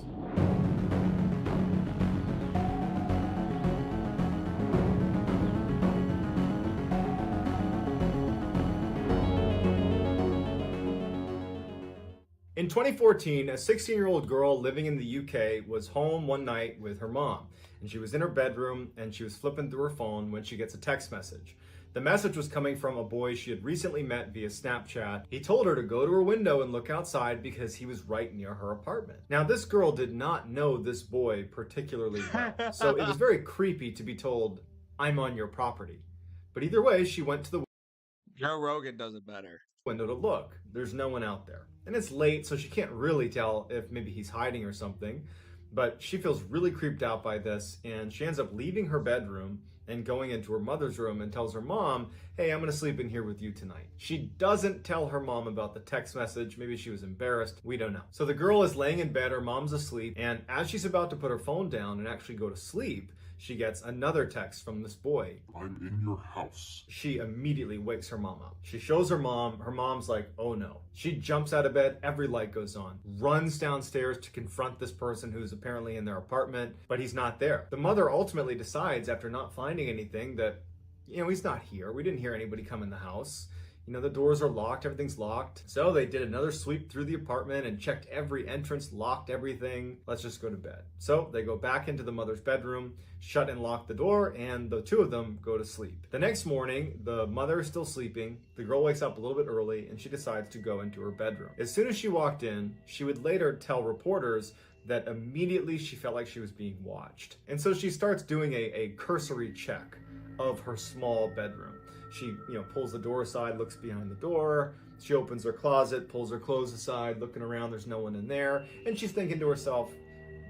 In 2014, a 16-year-old girl living in the UK was home one night with her mom, and she was in her bedroom and she was flipping through her phone when she gets a text message. The message was coming from a boy she had recently met via Snapchat. He told her to go to her window and look outside because he was right near her apartment. Now, this girl did not know this boy particularly well, so it was very creepy to be told, "I'm on your property." But either way, she went to the Joe Rogan does it better. window to look. There's no one out there. And it's late, so she can't really tell if maybe he's hiding or something. But she feels really creeped out by this, and she ends up leaving her bedroom and going into her mother's room and tells her mom, hey, I'm gonna sleep in here with you tonight. She doesn't tell her mom about the text message. Maybe she was embarrassed. We don't know. So the girl is laying in bed, her mom's asleep, and as she's about to put her phone down and actually go to sleep, she gets another text from this boy. I'm in your house. She immediately wakes her mom up. She shows her mom. Her mom's like, oh no. She jumps out of bed. Every light goes on. Runs downstairs to confront this person who's apparently in their apartment, but he's not there. The mother ultimately decides, after not finding anything, that, he's not here. We didn't hear anybody come in the house. The doors are locked, everything's locked. So they did another sweep through the apartment and checked every entrance, locked everything. Let's just go to bed. So they go back into the mother's bedroom, shut and lock the door, and the two of them go to sleep. The next morning, the mother is still sleeping. The girl wakes up a little bit early and she decides to go into her bedroom. As soon as she walked in, she would later tell reporters that immediately she felt like she was being watched. And so she starts doing a cursory check of her small bedroom. She, pulls the door aside, looks behind the door. She opens her closet, pulls her clothes aside, looking around, there's no one in there. And she's thinking to herself,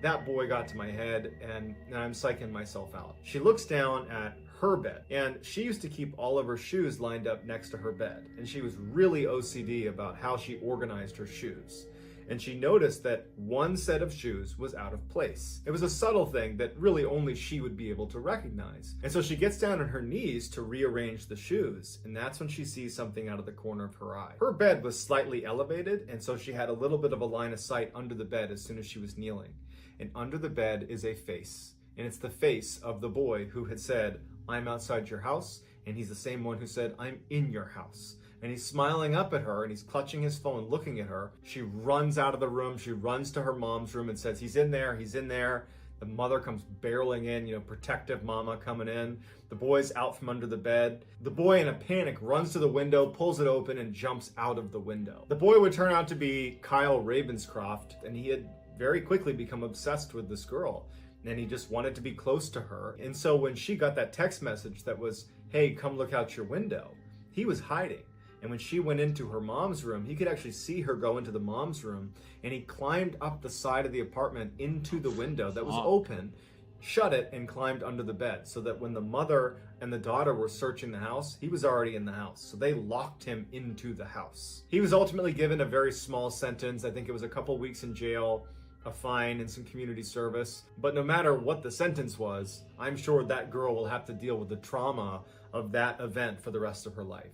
that boy got to my head and I'm psyching myself out. She looks down at her bed, and she used to keep all of her shoes lined up next to her bed. And she was really OCD about how she organized her shoes. And she noticed that one set of shoes was out of place. It was a subtle thing that really only she would be able to recognize. And so she gets down on her knees to rearrange the shoes, and that's when she sees something out of the corner of her eye. Her bed was slightly elevated, and so she had a little bit of a line of sight under the bed as soon as she was kneeling. And under the bed is a face, and it's the face of the boy who had said, I'm outside your house, and he's the same one who said, I'm in your house. And he's smiling up at her and he's clutching his phone, looking at her. She runs out of the room. She runs to her mom's room and says, he's in there, he's in there. The mother comes barreling in, protective mama coming in. The boy's out from under the bed. The boy in a panic runs to the window, pulls it open and jumps out of the window. The boy would turn out to be Kyle Ravenscroft, and he had very quickly become obsessed with this girl. And he just wanted to be close to her. And so when she got that text message that was, hey, come look out your window, he was hiding. And when she went into her mom's room, he could actually see her go into the mom's room, and he climbed up the side of the apartment into the window that was open, shut it, and climbed under the bed, so that when the mother and the daughter were searching the house, he was already in the house. So they locked him into the house. He was ultimately given a very small sentence. I think it was a couple weeks in jail, a fine, and some community service. But no matter what the sentence was, I'm sure that girl will have to deal with the trauma of that event for the rest of her life.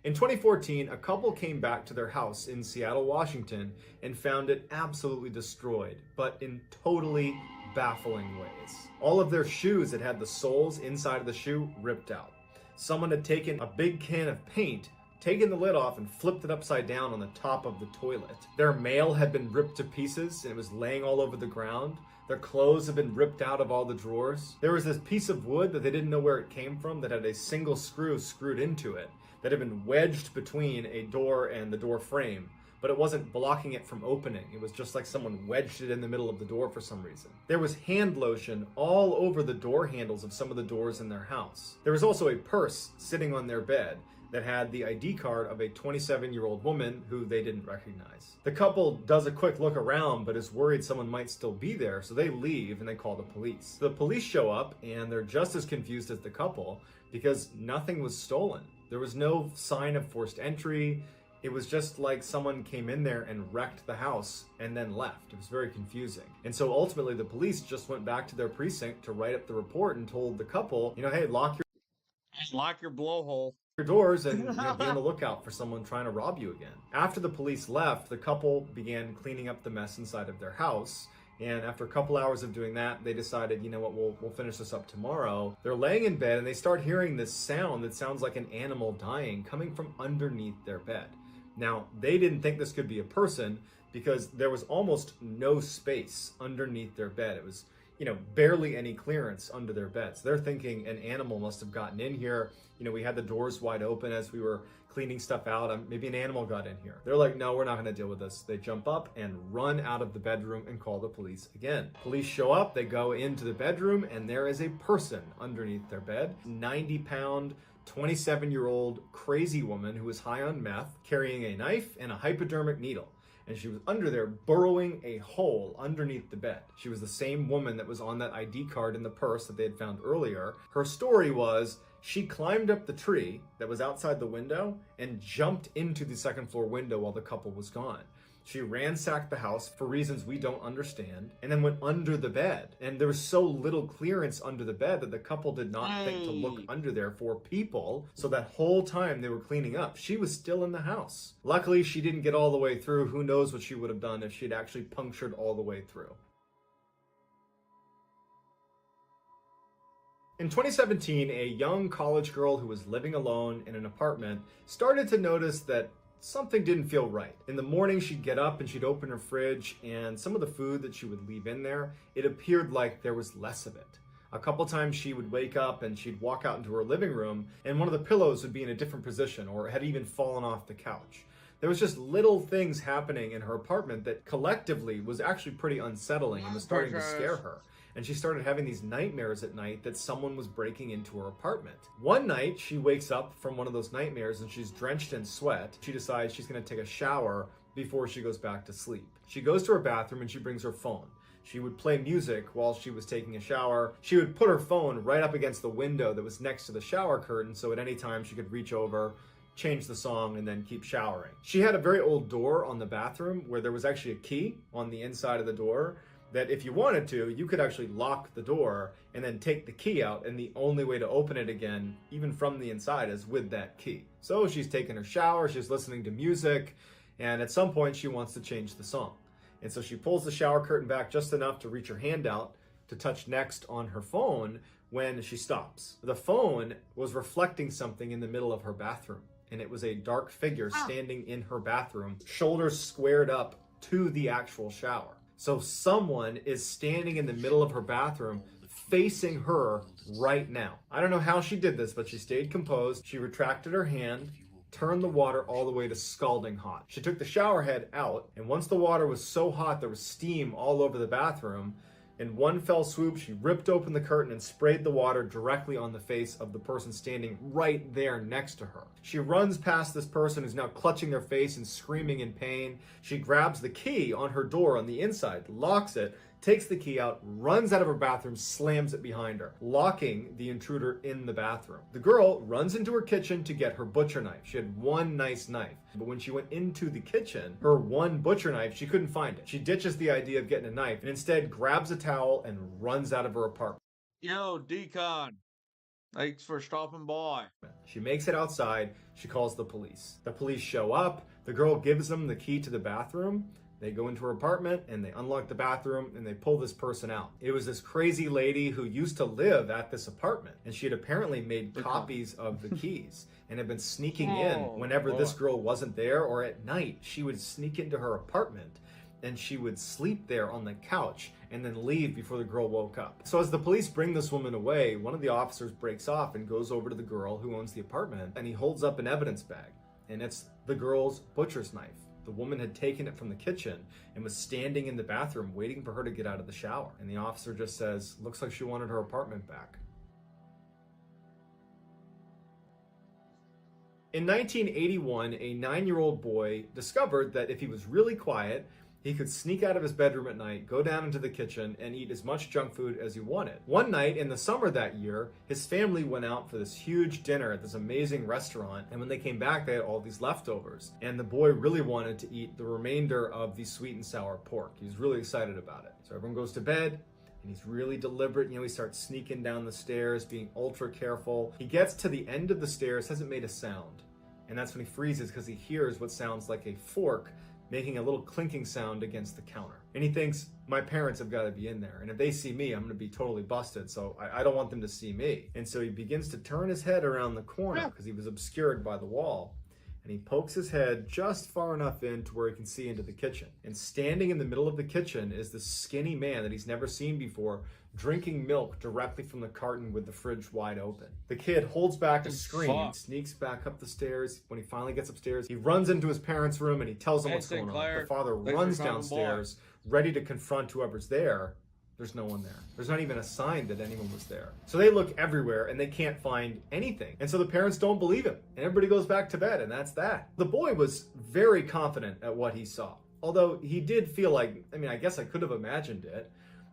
In 2014, a couple came back to their house in Seattle, Washington, and found it absolutely destroyed, but in totally baffling ways. All of their shoes that had the soles inside of the shoe ripped out. Someone had taken a big can of paint, taken the lid off, and flipped it upside down on the top of the toilet. Their mail had been ripped to pieces, and it was laying all over the ground. Their clothes had been ripped out of all the drawers. There was this piece of wood that they didn't know where it came from that had a single screw screwed into it, that had been wedged between a door and the door frame, but it wasn't blocking it from opening. It was just like someone wedged it in the middle of the door for some reason. There was hand lotion all over the door handles of some of the doors in their house. There was also a purse sitting on their bed that had the ID card of a 27-year-old woman who they didn't recognize. The couple does a quick look around, but is worried someone might still be there, so they leave and they call the police. The police show up, and they're just as confused as the couple because nothing was stolen. There was no sign of forced entry. It was just like someone came in there and wrecked the house and then left. It was very confusing. And so ultimately the police just went back to their precinct to write up the report and told the couple, hey, lock your blowhole. your doors and be on the lookout for someone trying to rob you again. After the police left, the couple began cleaning up the mess inside of their house. And after a couple hours of doing that, they decided, we'll finish this up tomorrow. They're laying in bed and they start hearing this sound that sounds like an animal dying coming from underneath their bed. Now, they didn't think this could be a person because there was almost no space underneath their bed. It was, barely any clearance under their beds. They're thinking an animal must have gotten in here. We had the doors wide open as we were cleaning stuff out. Maybe an animal got in here. They're like, no, we're not going to deal with this. They jump up and run out of the bedroom and call the police again. Police show up, they go into the bedroom, and there is a person underneath their bed. 90-pound, 27-year-old crazy woman who was high on meth, carrying a knife and a hypodermic needle. And she was under there burrowing a hole underneath the bed. She was the same woman that was on that ID card in the purse that they had found earlier. Her story was she climbed up the tree that was outside the window and jumped into the second floor window while the couple was gone. She ransacked the house for reasons we don't understand and then went under the bed. And there was so little clearance under the bed that the couple did not think to look under there for people. So that whole time they were cleaning up, she was still in the house. Luckily, she didn't get all the way through. Who knows what she would have done if she'd actually punctured all the way through. In 2017, a young college girl who was living alone in an apartment started to notice that something didn't feel right. In the morning, she'd get up and she'd open her fridge, and some of the food that she would leave in there, it appeared like there was less of it. A couple times she would wake up and she'd walk out into her living room, and one of the pillows would be in a different position or had even fallen off the couch. There was just little things happening in her apartment that collectively was actually pretty unsettling and was starting to scare her. And she started having these nightmares at night that someone was breaking into her apartment. One night, she wakes up from one of those nightmares and she's drenched in sweat. She decides she's going to take a shower before she goes back to sleep. She goes to her bathroom and she brings her phone. She would play music while she was taking a shower. She would put her phone right up against the window that was next to the shower curtain, so at any time she could reach over, change the song, and then keep showering. She had a very old door on the bathroom where there was actually a key on the inside of the door that if you wanted to, you could actually lock the door and then take the key out, and the only way to open it again, even from the inside, is with that key. So she's taking her shower, she's listening to music, and at some point she wants to change the song. And so she pulls the shower curtain back just enough to reach her hand out to touch next on her phone when she stops. The phone was reflecting something in the middle of her bathroom, and it was a dark figure standing in her bathroom, shoulders squared up to the actual shower. So someone is standing in the middle of her bathroom facing her right now. I don't know how she did this, but she stayed composed. She retracted her hand, turned the water all the way to scalding hot. She took the shower head out, and once the water was so hot there was steam all over the bathroom, in one fell swoop, she ripped open the curtain and sprayed the water directly on the face of the person standing right there next to her. She runs past this person who's now clutching their face and screaming in pain. She grabs the key on her door on the inside, locks it, takes the key out, runs out of her bathroom, slams it behind her, locking the intruder in the bathroom. The girl runs into her kitchen to get her butcher knife. She had one nice knife, but when she went into the kitchen, her one butcher knife, she couldn't find it. She ditches the idea of getting a knife and instead grabs a towel and runs out of her apartment. Yo, Decon. Thanks for stopping by. She makes it outside. She calls the police. The police show up. The girl gives them the key to the bathroom. They go into her apartment and they unlock the bathroom and they pull this person out. It was this crazy lady who used to live at this apartment, and she had apparently made copies of the keys and had been sneaking in whenever this girl wasn't there, or at night she would sneak into her apartment and she would sleep there on the couch and then leave before the girl woke up. So as the police bring this woman away, one of the officers breaks off and goes over to the girl who owns the apartment, and he holds up an evidence bag, and it's the girl's butcher's knife. The woman had taken it from the kitchen and was standing in the bathroom waiting for her to get out of the shower. And the officer just says, looks like she wanted her apartment back. In 1981, a 9-year-old boy discovered that if he was really quiet, he could sneak out of his bedroom at night, go down into the kitchen, and eat as much junk food as he wanted. One night in the summer that year, his family went out for this huge dinner at this amazing restaurant, and when they came back, they had all these leftovers. And the boy really wanted to eat the remainder of the sweet and sour pork. He was really excited about it. So everyone goes to bed, and he's really deliberate. He starts sneaking down the stairs, being ultra careful. He gets to the end of the stairs, hasn't made a sound. And that's when he freezes because he hears what sounds like a fork making a little clinking sound against the counter. And he thinks, my parents have got to be in there. And if they see me, I'm going to be totally busted. So I don't want them to see me. And so he begins to turn his head around the corner because he was obscured by the wall. and he pokes his head just far enough in to where he can see into the kitchen. And standing in the middle of the kitchen is this skinny man that he's never seen before, drinking milk directly from the carton with the fridge wide open. The kid holds back a scream and sneaks back up the stairs. When he finally gets upstairs, he runs into his parents' room and he tells them what's going on. The father runs downstairs, ready to confront whoever's there. There's no one there. There's not even a sign that anyone was there. So they look everywhere and they can't find anything. And so the parents don't believe him. And everybody goes back to bed, and that's that. The boy was very confident at what he saw. Although he did feel like, I guess I could have imagined it,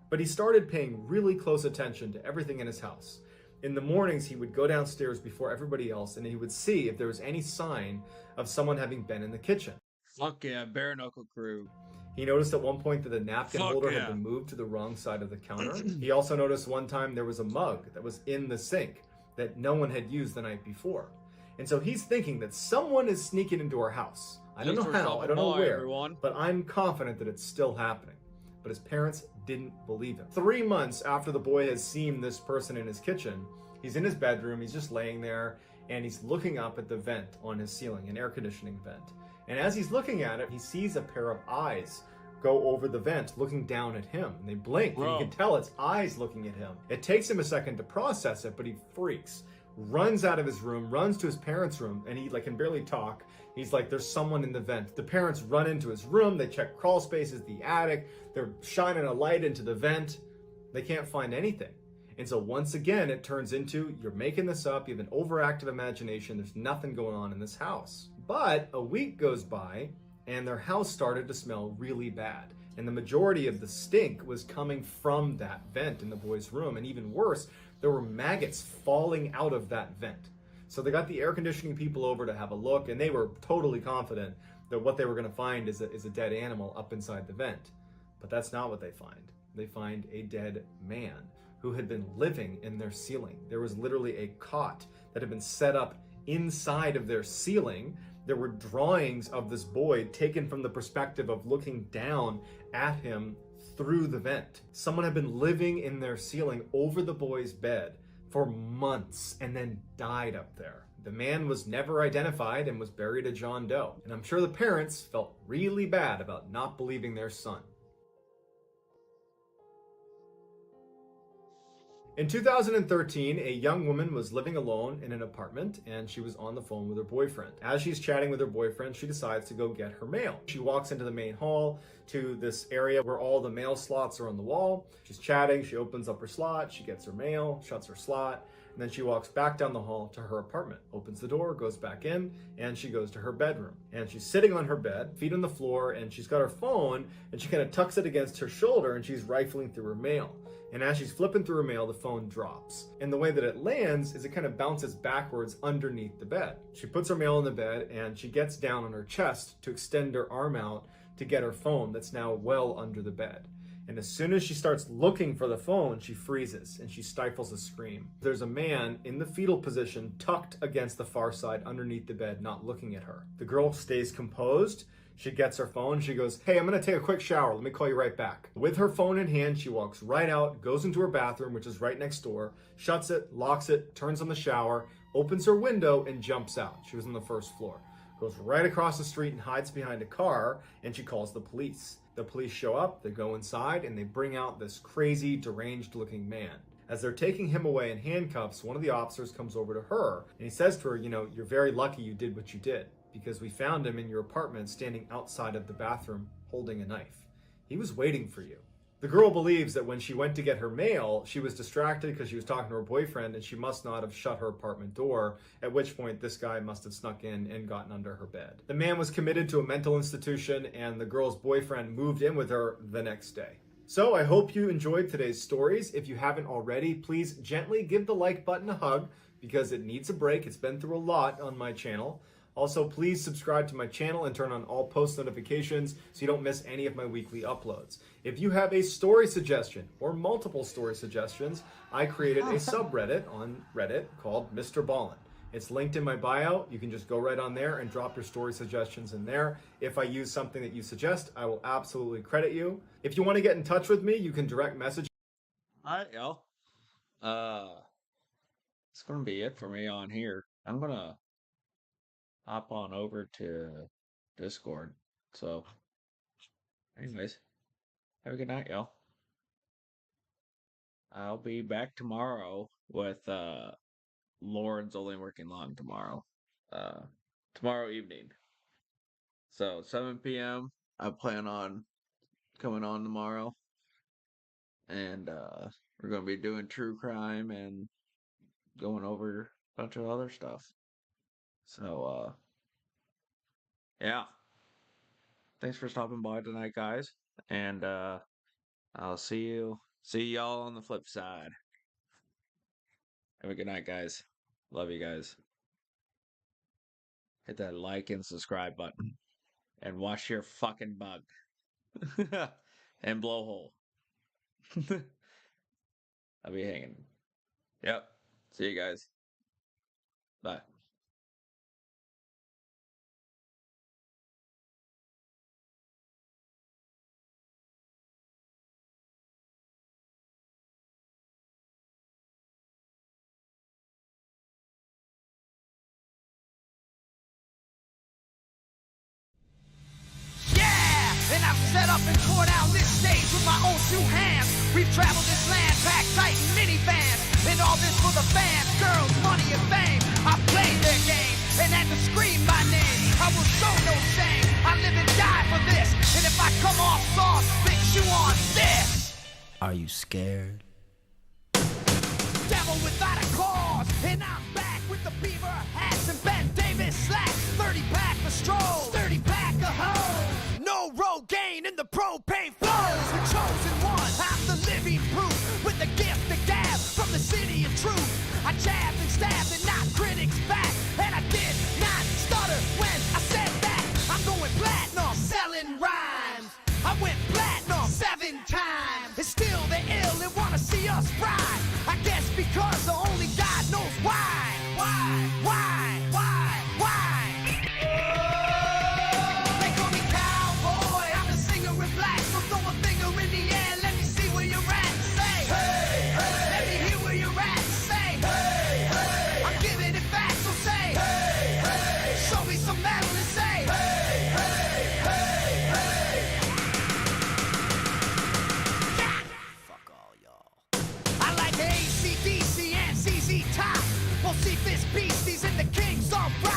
but he started paying really close attention to everything in his house. In the mornings, he would go downstairs before everybody else and he would see if there was any sign of someone having been in the kitchen. Fuck yeah, bare knuckle crew. He noticed at one point that the napkin holder had been moved to the wrong side of the counter. He also noticed one time there was a mug that was in the sink that no one had used the night before. And so he's thinking that someone is sneaking into our house. I don't know how, I don't know where, but I'm confident that it's still happening. But his parents didn't believe him. 3 months after the boy has seen this person in his kitchen, he's in his bedroom, he's just laying there, and he's looking up at the vent on his ceiling, an air conditioning vent. And as he's looking at it, he sees a pair of eyes go over the vent, looking down at him. And they blink, and you can tell it's eyes looking at him. It takes him a second to process it, but he freaks, runs out of his room, runs to his parents' room, and he can barely talk. He's like, there's someone in the vent. The parents run into his room, they check crawl spaces, the attic, they're shining a light into the vent. They can't find anything. And so once again, it turns into, you're making this up, you have an overactive imagination, there's nothing going on in this house. But a week goes by, and their house started to smell really bad. And the majority of the stink was coming from that vent in the boy's room. And even worse, there were maggots falling out of that vent. So they got the air conditioning people over to have a look, and they were totally confident that what they were going to find is a dead animal up inside the vent. But that's not what they find. They find a dead man who had been living in their ceiling. There was literally a cot that had been set up inside of their ceiling. There were drawings of this boy taken from the perspective of looking down at him through the vent. Someone had been living in their ceiling over the boy's bed for months and then died up there. The man was never identified and was buried a John Doe. And I'm sure the parents felt really bad about not believing their son. In 2013, a young woman was living alone in an apartment and she was on the phone with her boyfriend. As she's chatting with her boyfriend, she decides to go get her mail. She walks into the main hall to this area where all the mail slots are on the wall. She's chatting, she opens up her slot, she gets her mail, shuts her slot, and then she walks back down the hall to her apartment, opens the door, goes back in, and she goes to her bedroom. And she's sitting on her bed, feet on the floor, and she's got her phone, and she kind of tucks it against her shoulder, and she's rifling through her mail. And as she's flipping through her mail, the phone drops. And the way that it lands is it kind of bounces backwards underneath the bed. She puts her mail on the bed and she gets down on her chest to extend her arm out to get her phone that's now well under the bed. And as soon as she starts looking for the phone, she freezes and she stifles a scream. There's a man in the fetal position tucked against the far side underneath the bed, not looking at her. The girl stays composed. She gets her phone. She goes, "Hey, I'm going to take a quick shower. Let me call you right back." With her phone in hand, she walks right out, goes into her bathroom, which is right next door, shuts it, locks it, turns on the shower, opens her window, and jumps out. She was on the first floor. Goes right across the street and hides behind a car, and she calls the police. The police show up, they go inside, and they bring out this crazy, deranged-looking man. As they're taking him away in handcuffs, one of the officers comes over to her, and he says to her, "You're very lucky you did what you did, because we found him in your apartment standing outside of the bathroom holding a knife. He was waiting for you." The girl believes that when she went to get her mail, she was distracted because she was talking to her boyfriend and she must not have shut her apartment door, at which point this guy must have snuck in and gotten under her bed. The man was committed to a mental institution and the girl's boyfriend moved in with her the next day. So I hope you enjoyed today's stories. If you haven't already, please gently give the like button a hug because it needs a break. It's been through a lot on my channel. Also, please subscribe to my channel and turn on all post notifications so you don't miss any of my weekly uploads. If you have a story suggestion or multiple story suggestions, I created a subreddit on Reddit called Mr. Ballin. It's linked in my bio. You can just go right on there and drop your story suggestions in there. If I use something that you suggest, I will absolutely credit you. If you want to get in touch with me, you can direct message. All right, y'all. It's going to be it for me on here. I'm going to hop on over to Discord. So, anyways, have a good night, y'all. I'll be back tomorrow with Lauren's only working long tomorrow. Tomorrow evening. So 7 p.m. I plan on coming on tomorrow. And we're gonna be doing true crime and going over a bunch of other stuff. So yeah. Thanks for stopping by tonight, guys. And I'll see y'all on the flip side. Have a good night, guys. Love you guys. Hit that like and subscribe button. And wash your fucking bug. And blowhole. I'll be hanging. Yep. See you guys. Bye. Yeah, and I've set up and tore down this stage with my own two hands. We've traveled this land, packed tight in minivans, and all this for the fans, girls, money, and fame. I played their game and had to scream my name. I will show no shame. I live and die for this, and if I come off soft, fix you on this. Are you scared? Devil without a cause, and I'm back with the beaver hats and Ben Davis slacks. 30-pack of stroll, 30-pack of hoes. No Rogaine in the propane flows. The chosen one, I'm the living proof with the gift of gab from the city of truth. I jabbed and stabbed and not critics.